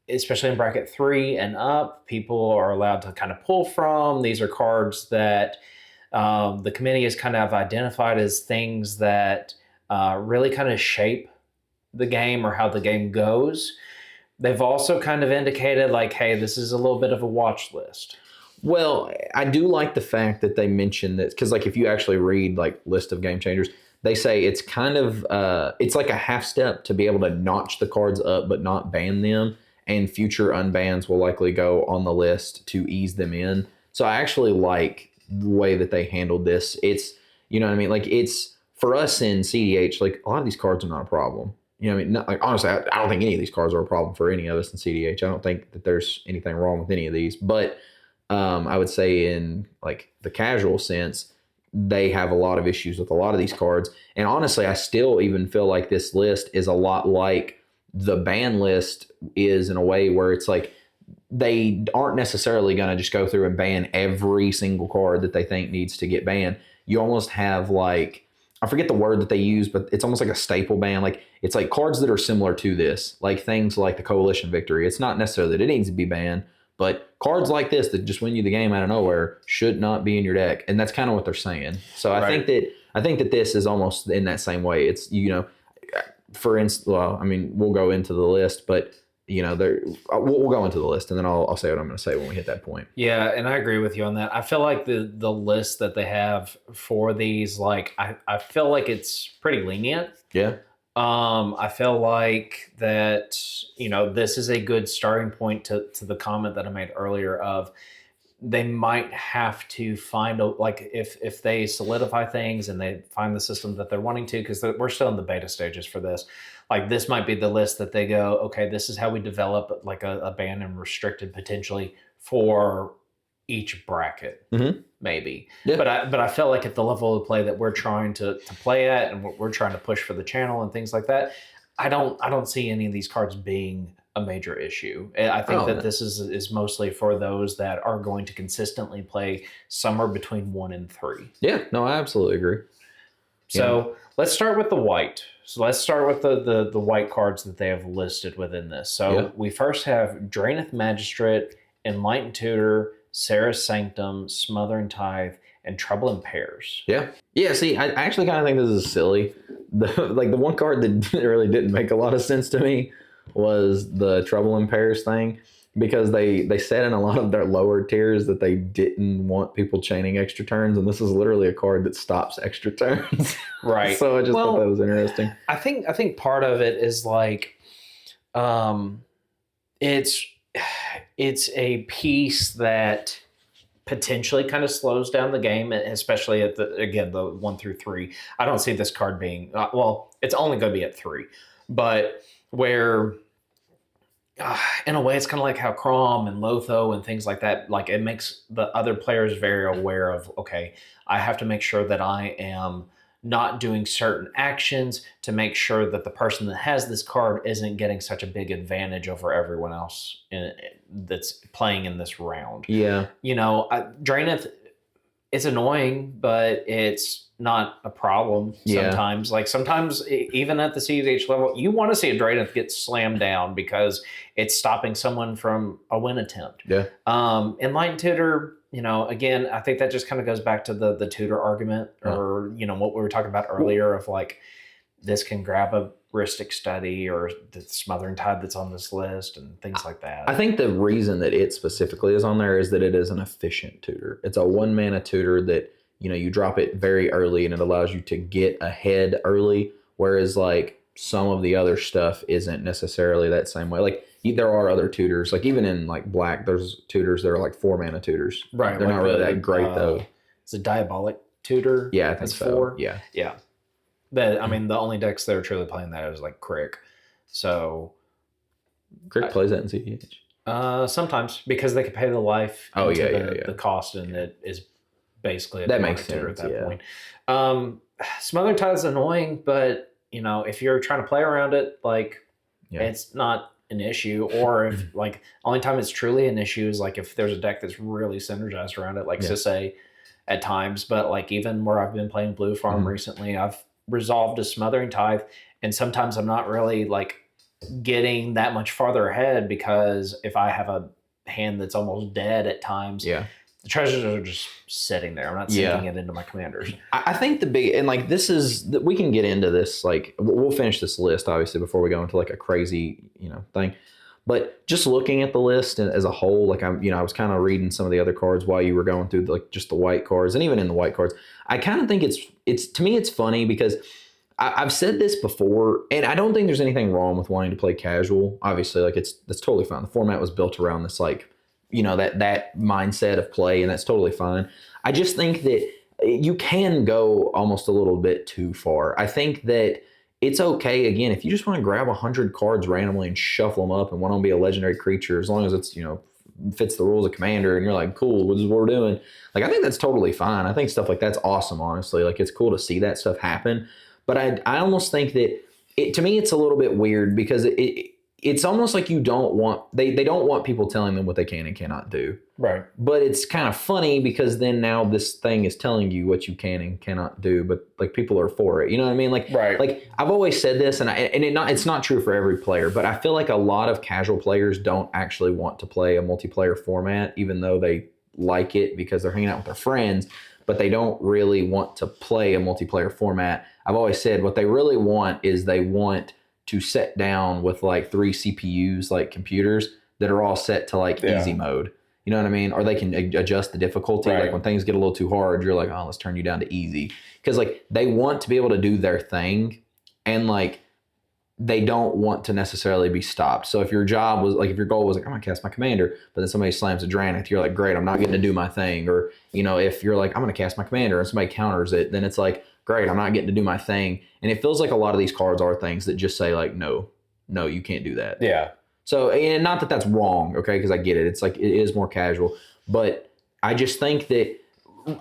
especially in bracket 3 and up, people are allowed to kind of pull from. These are cards that the committee has kind of identified as things that really kind of shape the game or how the game goes. They've also kind of indicated like, hey, this is a little bit of a watch list. Well, I do like the fact that they mention that, because like if you actually read like list of game changers, they say it's kind of it's like a half step to be able to notch the cards up but not ban them, and future unbans will likely go on the list to ease them in. So I actually like the way that they handled this. It's, you know what I mean, like it's for us in cEDH, like a lot of these cards are not a problem. You know what I mean? Like honestly, I don't think any of these cards are a problem for any of us in cEDH. I don't think that there's anything wrong with any of these, but I would say in like the casual sense, they have a lot of issues with a lot of these cards. And honestly, I still even feel like this list is a lot like the ban list is, in a way where it's like they aren't necessarily going to just go through and ban every single card that they think needs to get banned. You almost have like, I forget the word that they use, but it's almost like a staple ban. Like it's like cards that are similar to this, like things like the Coalition Victory. It's not necessarily that it needs to be banned, but cards like this that just win you the game out of nowhere should not be in your deck. And that's kind of what they're saying. So I think that this is almost in that same way. It's, for instance, well, I mean, we'll go into the list, but we'll go into the list and then I'll say what I'm going to say when we hit that point. Yeah, and I agree with you on that. I feel like the list that they have for these, like, I feel like it's pretty lenient. Yeah. I feel like that, this is a good starting point to the comment that I made earlier of they might have to find if they solidify things and they find the system that they're wanting to, because we're still in the beta stages for this. Like this might be the list that they go, okay, this is how we develop like a ban and restricted potentially for each bracket, maybe. Yeah. But I felt like at the level of play that we're trying to play at and what we're trying to push for the channel and things like that, I don't see any of these cards being a major issue. I think this is mostly for those that are going to consistently play somewhere between 1 and 3. Yeah, no, I absolutely agree. So let's start with the white. So let's start with the white cards that they have listed within this. So we first have Draenith Magistrate, Enlightened Tutor, Sarah's Sanctum, Smother and Tithe, and Trouble in Pairs. Yeah. See, I actually kind of think this is silly. The one card that really didn't make a lot of sense to me was the Trouble in Pairs thing, because they said in a lot of their lower tiers that they didn't want people chaining extra turns, and this is literally a card that stops extra turns. Right. So I just thought that was interesting. I think part of it is like, it's a piece that potentially kind of slows down the game, especially at the 1 through 3. I don't see this card being it's only going to be at 3, but where in a way it's kind of like how Crom and Lotho and things like that, like it makes the other players very aware of, okay, I have to make sure that I am not doing certain actions to make sure that the person that has this card isn't getting such a big advantage over everyone else that's playing in this round. Yeah. Draenith, it's annoying, but it's not a problem sometimes. Like sometimes, even at the cEDH level, you want to see a Draenith get slammed down because it's stopping someone from a win attempt. Yeah. Enlightened Tutor, again, I think that just kind of goes back to the tutor argument, or what we were talking about earlier of like this can grab a Rhystic Study or the Smothering Tide that's on this list and things like that. I think the reason that it specifically is on there is that it is an efficient tutor. It's a 1-mana tutor that, you drop it very early and it allows you to get ahead early, whereas like some of the other stuff isn't necessarily that same way. Like there are other tutors, like even in like Black, there's tutors that are like 4-mana tutors. Right. They're not really that great though. It's a Diabolic Tutor. Yeah, I think so. 4. Yeah. Yeah. But I mean, the only decks that are truly playing that is like Crick. So Crick plays that in cEDH. Sometimes because they can pay the life. Oh yeah, the cost, and it is basically that makes sense at that point. Smothering Tide is annoying, but if you're trying to play around it, like it's not an issue. Or if like only time it's truly an issue is like if there's a deck that's really synergized around it, like Sisay at times. But like even where I've been playing Blue Farm recently, I've resolved a Smothering Tithe, and sometimes I'm not really like getting that much farther ahead because if I have a hand that's almost dead at times, the treasures are just sitting there. I'm not sinking it into my commanders. I think the big, and like this is, we can get into this, like we'll finish this list obviously before we go into like a crazy, thing. But just looking at the list as a whole, like I was kind of reading some of the other cards while you were going through like just the white cards, and even in the white cards, I kind of think it's to me it's funny because I've said this before, and I don't think there's anything wrong with wanting to play casual. Obviously, like that's totally fine. The format was built around this like that mindset of play, and that's totally fine. I just think that you can go almost a little bit too far. I think that it's okay, again, if you just want to grab 100 cards randomly and shuffle them up and want to be a legendary creature, as long as it's, fits the rules of Commander and you're like, cool, this is what we're doing. Like, I think that's totally fine. I think stuff like that's awesome, honestly. Like, it's cool to see that stuff happen. But I almost think that, to me, it's a little bit weird because it's almost like they don't want people telling them what they can and cannot do. Right. But it's kind of funny because then now this thing is telling you what you can and cannot do, but like people are for it. You know what I mean? Like, right. Like I've always said this, and it's not true for every player, but I feel like a lot of casual players don't actually want to play a multiplayer format, even though they like it because they're hanging out with their friends, but they don't really want to play a multiplayer format. I've always said what they really want is they want to sit down with like 3 CPUs, like computers that are all set to like easy mode. You know what I mean? Or they can adjust the difficulty. Right. Like when things get a little too hard, you're like, oh, let's turn you down to easy. Because like they want to be able to do their thing, and like they don't want to necessarily be stopped. So if your job was like, if your goal was like, I'm gonna cast my commander, but then somebody slams a Draenith, you're like, great, I'm not getting to do my thing. Or if you're like, I'm gonna cast my commander and somebody counters it, then it's like, great, I'm not getting to do my thing. And it feels like a lot of these cards are things that just say like, no, you can't do that. Yeah. So, and not that that's wrong, okay, because I get it. It's like, it is more casual. But I just think that,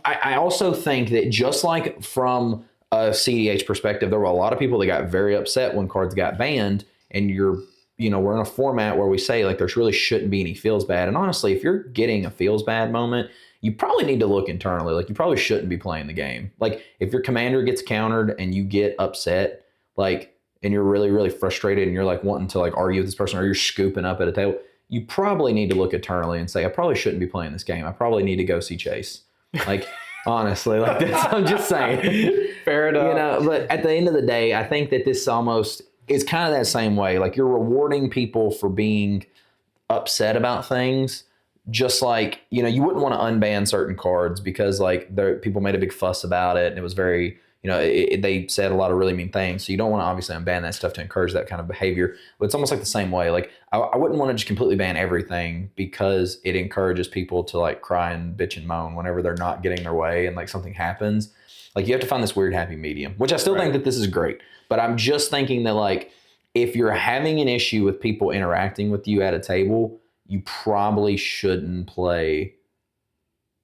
I also think that just like from a cEDH perspective, there were a lot of people that got very upset when cards got banned, and we're in a format where we say like, there really shouldn't be any feels bad. And honestly, if you're getting a feels bad moment, you probably need to look internally. Like, you probably shouldn't be playing the game. Like, if your commander gets countered and you get upset, like, and you're really, really frustrated and you're like wanting to like argue with this person, or you're scooping up at a table, you probably need to look internally and say, I probably shouldn't be playing this game. I probably need to go see Chase. Like, honestly, like that's, I'm just saying. Fair enough. But at the end of the day, I think that this almost is kind of that same way. Like, you're rewarding people for being upset about things. Just like, you wouldn't want to unban certain cards because like people made a big fuss about it, and it was very, they said a lot of really mean things. So you don't want to obviously unban that stuff to encourage that kind of behavior. But it's almost like the same way. Like, I wouldn't want to just completely ban everything because it encourages people to like cry and bitch and moan whenever they're not getting their way and like something happens. Like, you have to find this weird happy medium, which I still think that this is great. But I'm just thinking that like, if you're having an issue with people interacting with you at a table, you probably shouldn't play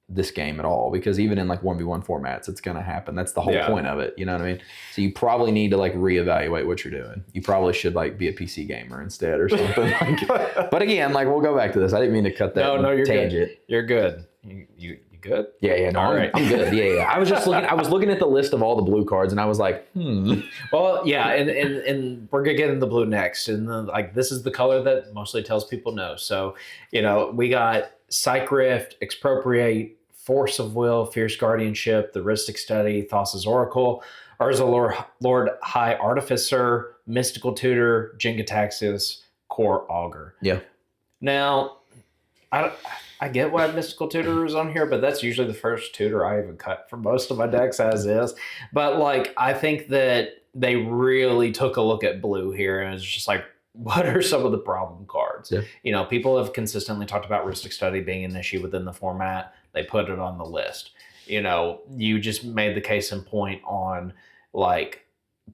this game at all, because even in like 1v1 formats, it's going to happen. That's the whole point of it. You know what I mean? So you probably need to like reevaluate what you're doing. You probably should like be a PC gamer instead or something. But again, like we'll go back to this. I didn't mean to cut that No, you're tangent. good. You're good. You good? Yeah. No, I'm good. Yeah. I was just looking. I was looking at the list of all the blue cards, and I was like, Well, yeah, and we're gonna get into the blue next, and then, like this is the color that mostly tells people no. So, we got Psych Rift, Expropriate, Force of Will, Fierce Guardianship, the Rhystic Study, Thassa's Oracle, Urza Lord High Artificer, Mystical Tutor, Jingataxis, Core Augur. Yeah. Now, I get why Mystical Tutor is on here, but that's usually the first tutor I even cut for most of my decks as is. But like, I think that they really took a look at blue here and it's just like, what are some of the problem cards? Yeah. People have consistently talked about Rhystic Study being an issue within the format. They put it on the list. You just made the case in point on like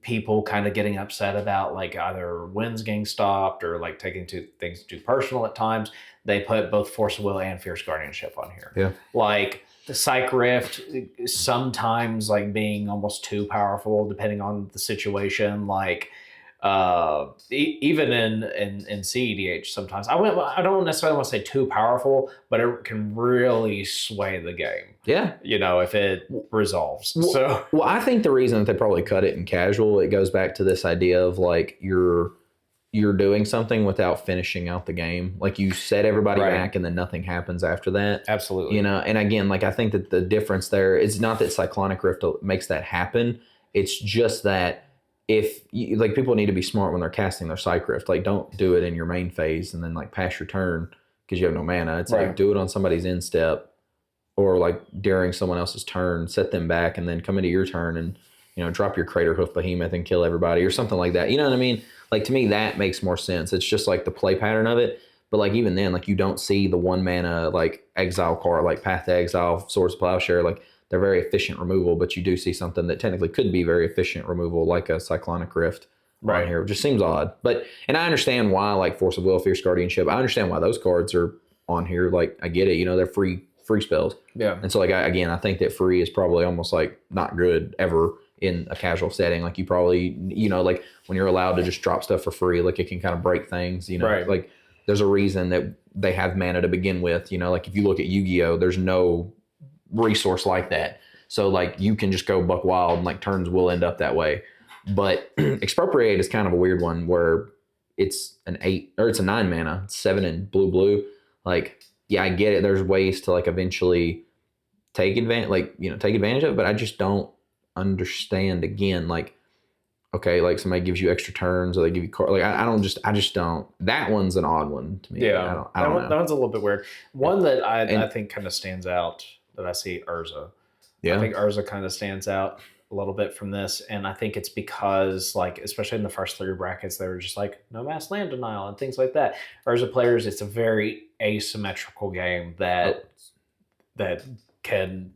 people kind of getting upset about like either wins getting stopped or like taking things too personal at times. They put both Force of Will and Fierce Guardianship on here. Yeah. Like the Psych Rift, sometimes like being almost too powerful depending on the situation. Like even in cEDH sometimes. I don't necessarily want to say too powerful, but it can really sway the game. Yeah. If it resolves. Well, I think the reason that they probably cut it in casual, it goes back to this idea of like you're doing something without finishing out the game. Like you set everybody back and then nothing happens after that. Absolutely. And again, like I think that the difference there is not that Cyclonic Rift makes that happen. It's just that like people need to be smart when they're casting their Psych Rift. Like don't do it in your main phase and then like pass your turn because you have no mana. It's like do it on somebody's end step or like during someone else's turn, set them back and then come into your turn and, drop your Crater Hoof Behemoth and kill everybody or something like that. You know what I mean? Like to me, that makes more sense. It's just like the play pattern of it. But like even then, like you don't see the 1 mana like exile card, like Path to Exile, Swords of Plowshare. Like they're very efficient removal, but you do see something that technically could be very efficient removal, like a Cyclonic Rift on here. It just seems odd. And I understand why, like Force of Will, Fierce Guardianship. I understand why those cards are on here. Like I get it. They're free spells. Yeah. And so like I think that free is probably almost like not good ever in a casual setting. Like you probably, like when you're allowed to just drop stuff for free, like it can kind of break things, like there's a reason that they have mana to begin with, like if you look at Yu-Gi-Oh, there's no resource like that. So like you can just go buck wild and like turns will end up that way. But Expropriate is kind of a weird one where it's an 8 or it's a 9 mana, it's 7 in blue. Like, yeah, I get it. There's ways to like eventually take advantage of it, but I just don't understand again, like, okay, like somebody gives you extra turns or they give you like I just don't. That one's an odd one to me. Yeah, I don't know. That one's a little bit weird. One that I think kind of stands out that I see Urza. Yeah, I think Urza kind of stands out a little bit from this, and I think it's because like especially in the first 3 brackets, they were just like no mass land denial and things like that. Urza players, it's a very asymmetrical game that can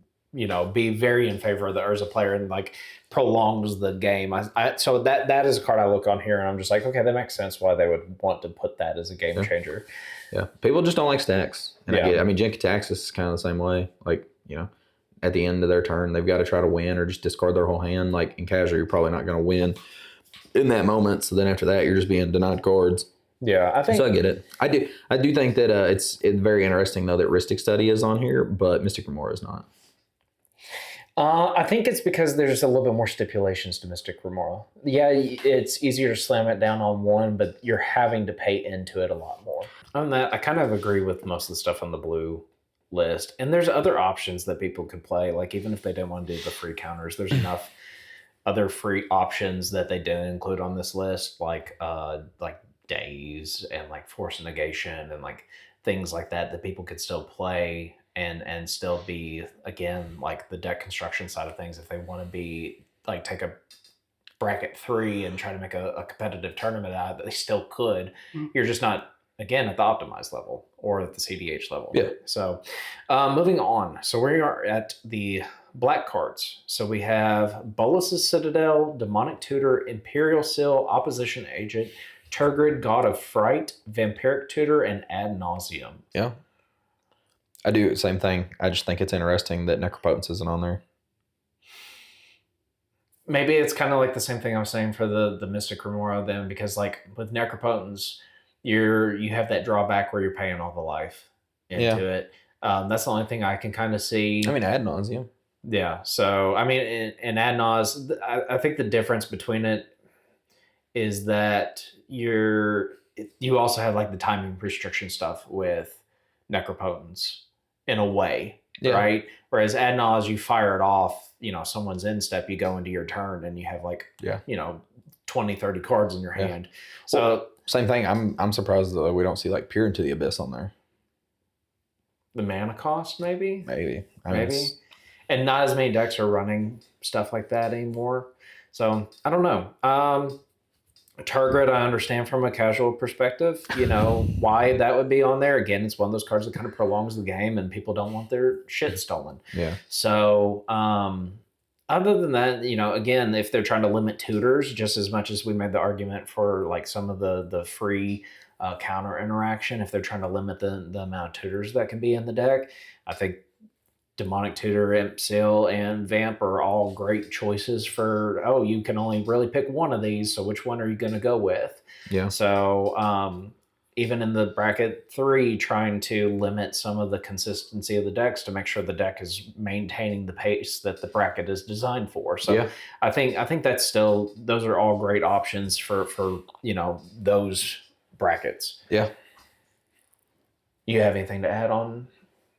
be very in favor of the Urza player and like prolongs the game. So that is a card I look on here and I'm just like, okay, that makes sense why they would want to put that as a game changer. Yeah, people just don't like stacks. And I get it. I mean, Jingataxis is kind of the same way. Like, at the end of their turn, they've got to try to win or just discard their whole hand. Like in casual, you're probably not going to win in that moment. So then after that, you're just being denied cards. Yeah, I think so. I get it. I do think that it's very interesting though that Rhystic Study is on here, but Mystic Remora is not. I think it's because there's a little bit more stipulations to Mystic Remora. Yeah, it's easier to slam it down on one, but you're having to pay into it a lot more. On that, I kind of agree with most of the stuff on the blue list. And there's other options that people could play. Like even if they don't want to do the free counters, there's enough other free options that they didn't include on this list, like Daze and like Force of Negation and like things like that people could still play and still be, again, like the deck construction side of things. If they want to be like take a bracket 3 and try to make a competitive tournament out of it, they still could. You're just not, again, at the optimized level or at the cEDH level. Yeah. So moving on. So we are at the black cards. So we have Bolus's Citadel, Demonic Tutor, Imperial Seal, Opposition Agent, Turgid, God of Fright, Vampiric Tutor, and Ad Nauseum. Yeah. I do the same thing. I just think it's interesting that Necropotence isn't on there. Maybe it's kind of like the same thing I was saying for the Mystic Remora then, because like with Necropotence, you have that drawback where you're paying all the life into it. That's the only thing I can kind of see. I mean, ad nauseum. Yeah. So I mean, in ad naus, I think the difference between it is that you also have like the timing restriction stuff with Necropotence in a way, right? Whereas ad naus, you fire it off, someone's in step, you go into your turn and you have like 20, 30 cards in your hand. So well, same thing. I'm surprised that we don't see like Peer into the Abyss on there. The mana cost, maybe. And not as many decks are running stuff like that anymore. So I don't know. Target, I understand from a casual perspective, why that would be on there. Again, it's one of those cards that kind of prolongs the game and people don't want their shit stolen. Yeah. So other than that, again, if they're trying to limit tutors, just as much as we made the argument for like some of the free counter interaction, if they're trying to limit the amount of tutors that can be in the deck, I think Demonic Tutor, Imp Seal, and Vamp are all great choices for, you can only really pick one of these, so which one are you going to go with? Yeah. So even in the bracket 3, trying to limit some of the consistency of the decks to make sure the deck is maintaining the pace that the bracket is designed for. So I think that's still, those are all great options for those brackets. Yeah. You have anything to add on?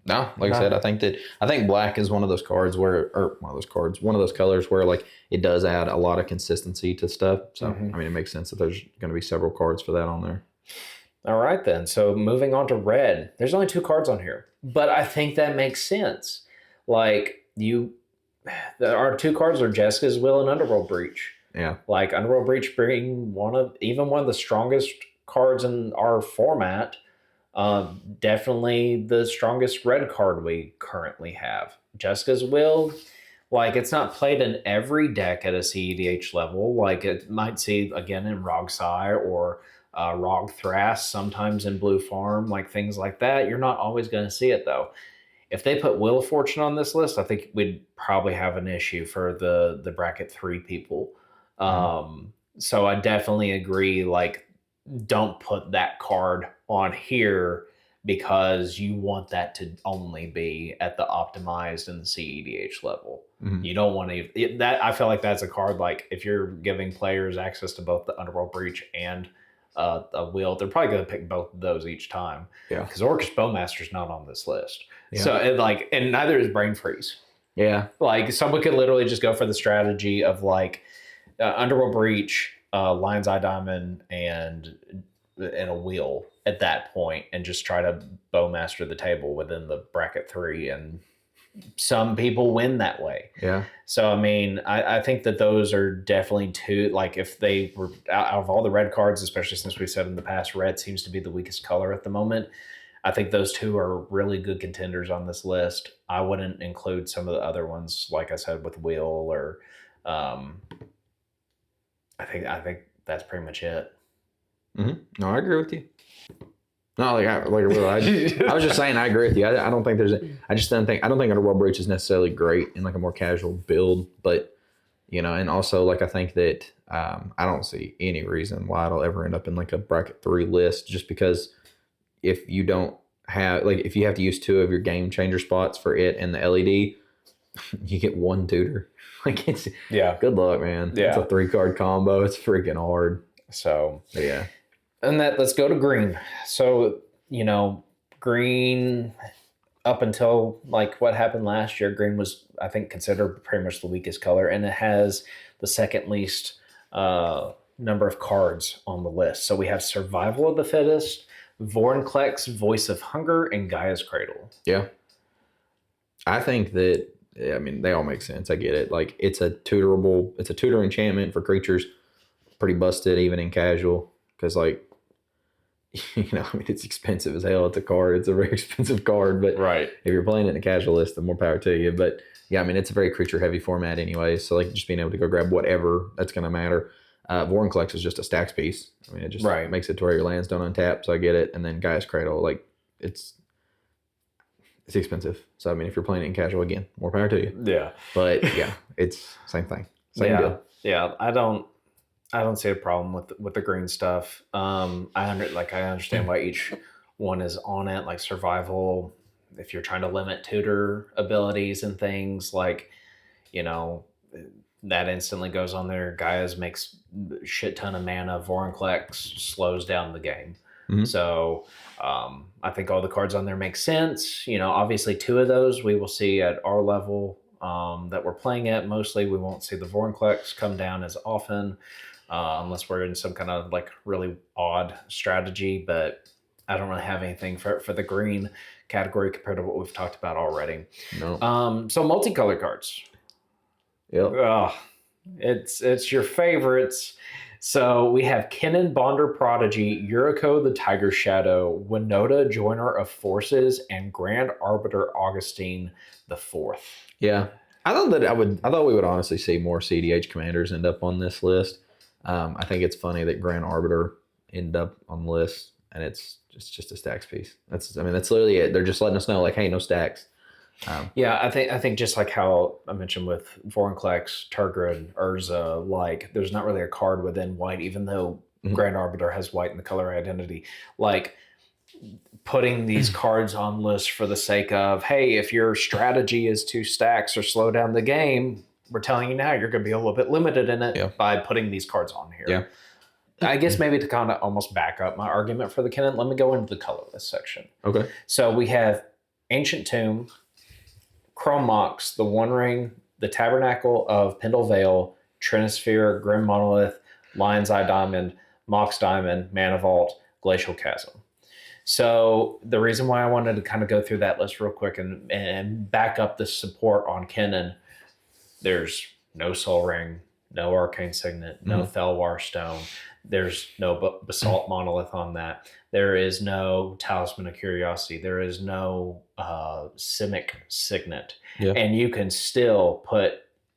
No, like I said, I think black is one of those cards one of those colors where like it does add a lot of consistency to stuff. So I mean, it makes sense that there's going to be several cards for that on there. All right then. So moving on to red, there's only 2 cards on here, but I think that makes sense. Like our 2 cards are Jessica's Will and Underworld Breach. Yeah. Like Underworld Breach being one of the strongest cards in our format. Definitely the strongest red card we currently have. Jessica's Will, like it's not played in every deck at a cEDH level. Like it might see again in Rogsai or Rog Thras, sometimes in Blue Farm, like things like that. You're not always going to see it though. If they put Wheel of Fortune on this list, I think we'd probably have an issue for the bracket 3 people. So I definitely agree. Like, don't put that card on here because you want that to only be at the optimized and the cEDH level. You don't want to that. I feel like that's a card like if you're giving players access to both the Underworld Breach and a Wheel, they're probably going to pick both of those each time. Yeah, because Orcish Bowmaster's not on this list. Yeah. So and neither is Brain Freeze. Yeah, like someone could literally just go for the strategy of like Underworld Breach, Lion's Eye Diamond, and a Wheel at that point and just try to Bowmaster the table within the bracket 3, and some people win that way. Yeah. So I mean, I think that those are definitely 2. Like if they were out of all the red cards, especially since we said in the past, red seems to be the weakest color at the moment. I think those 2 are really good contenders on this list. I wouldn't include some of the other ones, like I said, with Wheel or I think that's pretty much it. No, I agree with you. No, I was just saying I agree with you. I don't think I don't think Underworld Breach is necessarily great in like a more casual build, but and also like I think that I don't see any reason why it'll ever end up in like a bracket 3 list, just because if you don't have if you have to use 2 of your game changer spots for it and the LED, you get 1 tutor. Like it's good luck, man. Yeah. It's a 3-card combo. It's freaking hard. So yeah. And let's go to green. So, green up until like what happened last year, green was, I think, considered pretty much the weakest color, and it has the second least number of cards on the list. So we have Survival of the Fittest, Vorinclex, Voice of Hunger, and Gaia's Cradle. Yeah. I think that, they all make sense. I get it. Like it's a tutor enchantment for creatures, pretty busted even in casual, because like, it's expensive as hell. It's a card. It's a very expensive card, but right. If you're playing it in a casual list, then more power to you. But yeah, it's a very creature heavy format anyway. So like just being able to go grab whatever, that's going to matter. Vorinclex is just a stacks piece. It just makes it to where your lands don't untap. So I get it. And then Gaia's Cradle, like it's It's expensive. So I mean, if you're playing it in casual, again, more power to you. Yeah. But yeah, it's same thing, same deal. Yeah. I don't see a problem with the green stuff. I understand why each one is on it, like survival. If you're trying to limit tutor abilities and things, like, you know, that instantly goes on there. Gaia's makes shit ton of mana. Vorinclex slows down the game. Mhm. So I think all the cards on there make sense. Obviously two of those we will see at our level that we're playing at. Mostly we won't see the Vorinclex come down as often unless we're in some kind of like really odd strategy. But I don't really have anything for the green category compared to what we've talked about already. No. So multicolored cards. Yep. Ugh, it's your favorites. So we have Kennen Bonder Prodigy, Yuriko the Tiger Shadow, Winota Joiner of Forces, and Grand Arbiter Augustine the Fourth. Yeah. I thought we would honestly see more cEDH commanders end up on this list. I think it's funny that Grand Arbiter ended up on the list, and it's just a stacks piece. That's literally it. They're just letting us know, like, hey, no stacks. Yeah, I think just like how I mentioned with Vorinclex, Tergrid, Urza, like there's not really a card within white, even though Grand Arbiter has white in the color identity. Like putting these cards on lists for the sake of, hey, if your strategy is to stacks or slow down the game, we're telling you now you're going to be a little bit limited in it by putting these cards on here. Yeah. I guess maybe to kind of almost back up my argument for the Kennen, let me go into the colorless section. Okay. So we have Ancient Tomb, Chrome Mox, the One Ring, the Tabernacle of Pendle Vale, Trinisphere, Grim Monolith, Lion's Eye Diamond, Mox Diamond, Mana Vault, Glacial Chasm. So the reason why I wanted to kind of go through that list real quick and back up the support on Kennen, there's no Soul Ring, no Arcane Signet, no Thelwar Stone. There's no Basalt Monolith on that. There is no Talisman of Curiosity. There is no Simic Signet. Yeah. And you can still put,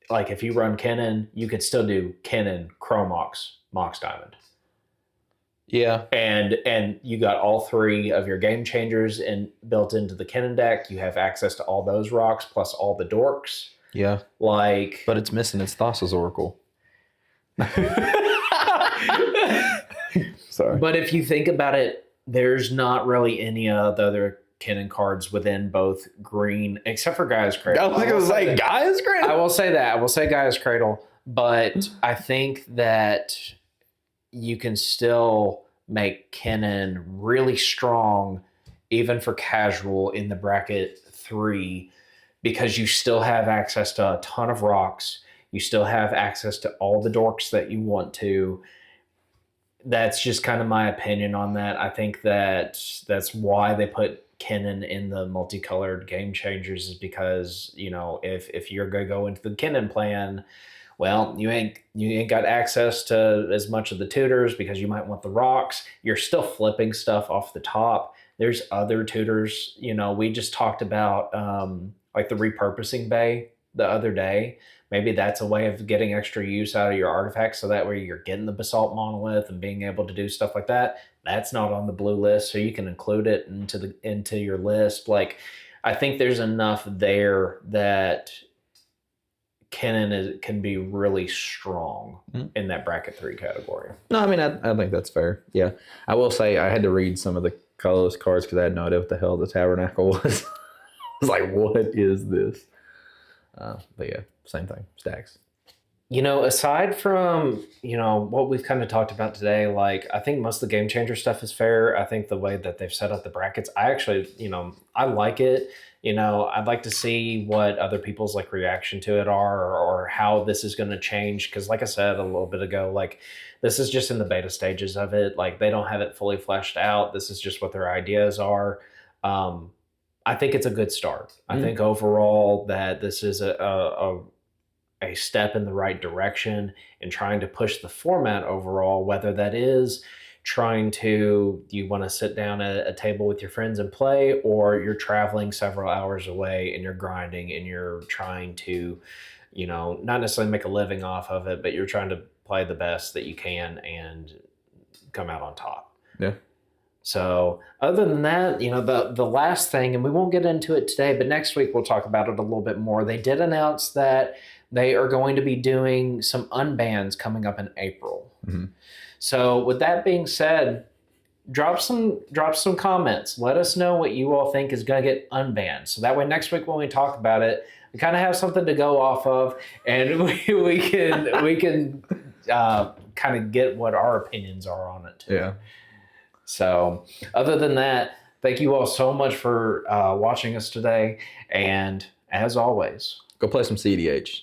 like if you run Kennen, you could still do Kennen, Chromox, Mox Diamond. Yeah. And you got all three of your game changers built into the Kennen deck. You have access to all those rocks plus all the dorks. Yeah. But it's missing its Thassa's Oracle. Sorry. But if you think about it, there's not really any of the other Kennen cards within both green, except for Gaia's Cradle. I was going to say Gaia's Cradle. I will say that. I will say Gaia's Cradle. But I think that you can still make Kennen really strong, even for casual in the bracket 3, because you still have access to a ton of rocks. You still have access to all the dorks that you want to. That's just kind of my opinion on that. I think that's why they put Kennen in the multicolored game changers, is because, if you're going to go into the Kennen plan, well, you ain't got access to as much of the tutors because you might want the rocks. You're still flipping stuff off the top. There's other tutors. We just talked about like the repurposing bay the other day. Maybe that's a way of getting extra use out of your artifacts, so that way you're getting the Basalt Monolith and being able to do stuff like that. That's not on the blue list, so you can include it into your list. Like, I think there's enough there that Kennen can be really strong in that bracket 3 category. No, I think that's fair. Yeah. I will say I had to read some of the colorless cards because I had no idea what the hell the Tabernacle was. I was like, what is this? But yeah, same thing. Stacks. Aside from, what we've kind of talked about today, like, I think most of the game changer stuff is fair. I think the way that they've set up the brackets, I actually, I like it. I'd like to see what other people's like reaction to it are, or how this is going to change. Cause like I said a little bit ago, like this is just in the beta stages of it. Like they don't have it fully fleshed out. This is just what their ideas are. I think it's a good start. I think overall that this is a step in the right direction in trying to push the format overall, whether that is you want to sit down at a table with your friends and play, or you're traveling several hours away and you're grinding and you're trying to, not necessarily make a living off of it, but you're trying to play the best that you can and come out on top. Yeah. So other than that, the last thing, and we won't get into it today, but next week we'll talk about it a little bit more. They did announce that they are going to be doing some unbans coming up in April. Mm-hmm. So with that being said, drop some comments. Let us know what you all think is going to get unbanned. So that way next week when we talk about it, we kind of have something to go off of, and we can kind of get what our opinions are on it too. Yeah. So other than that, thank you all so much for watching us today. And as always, Go play some cEDH.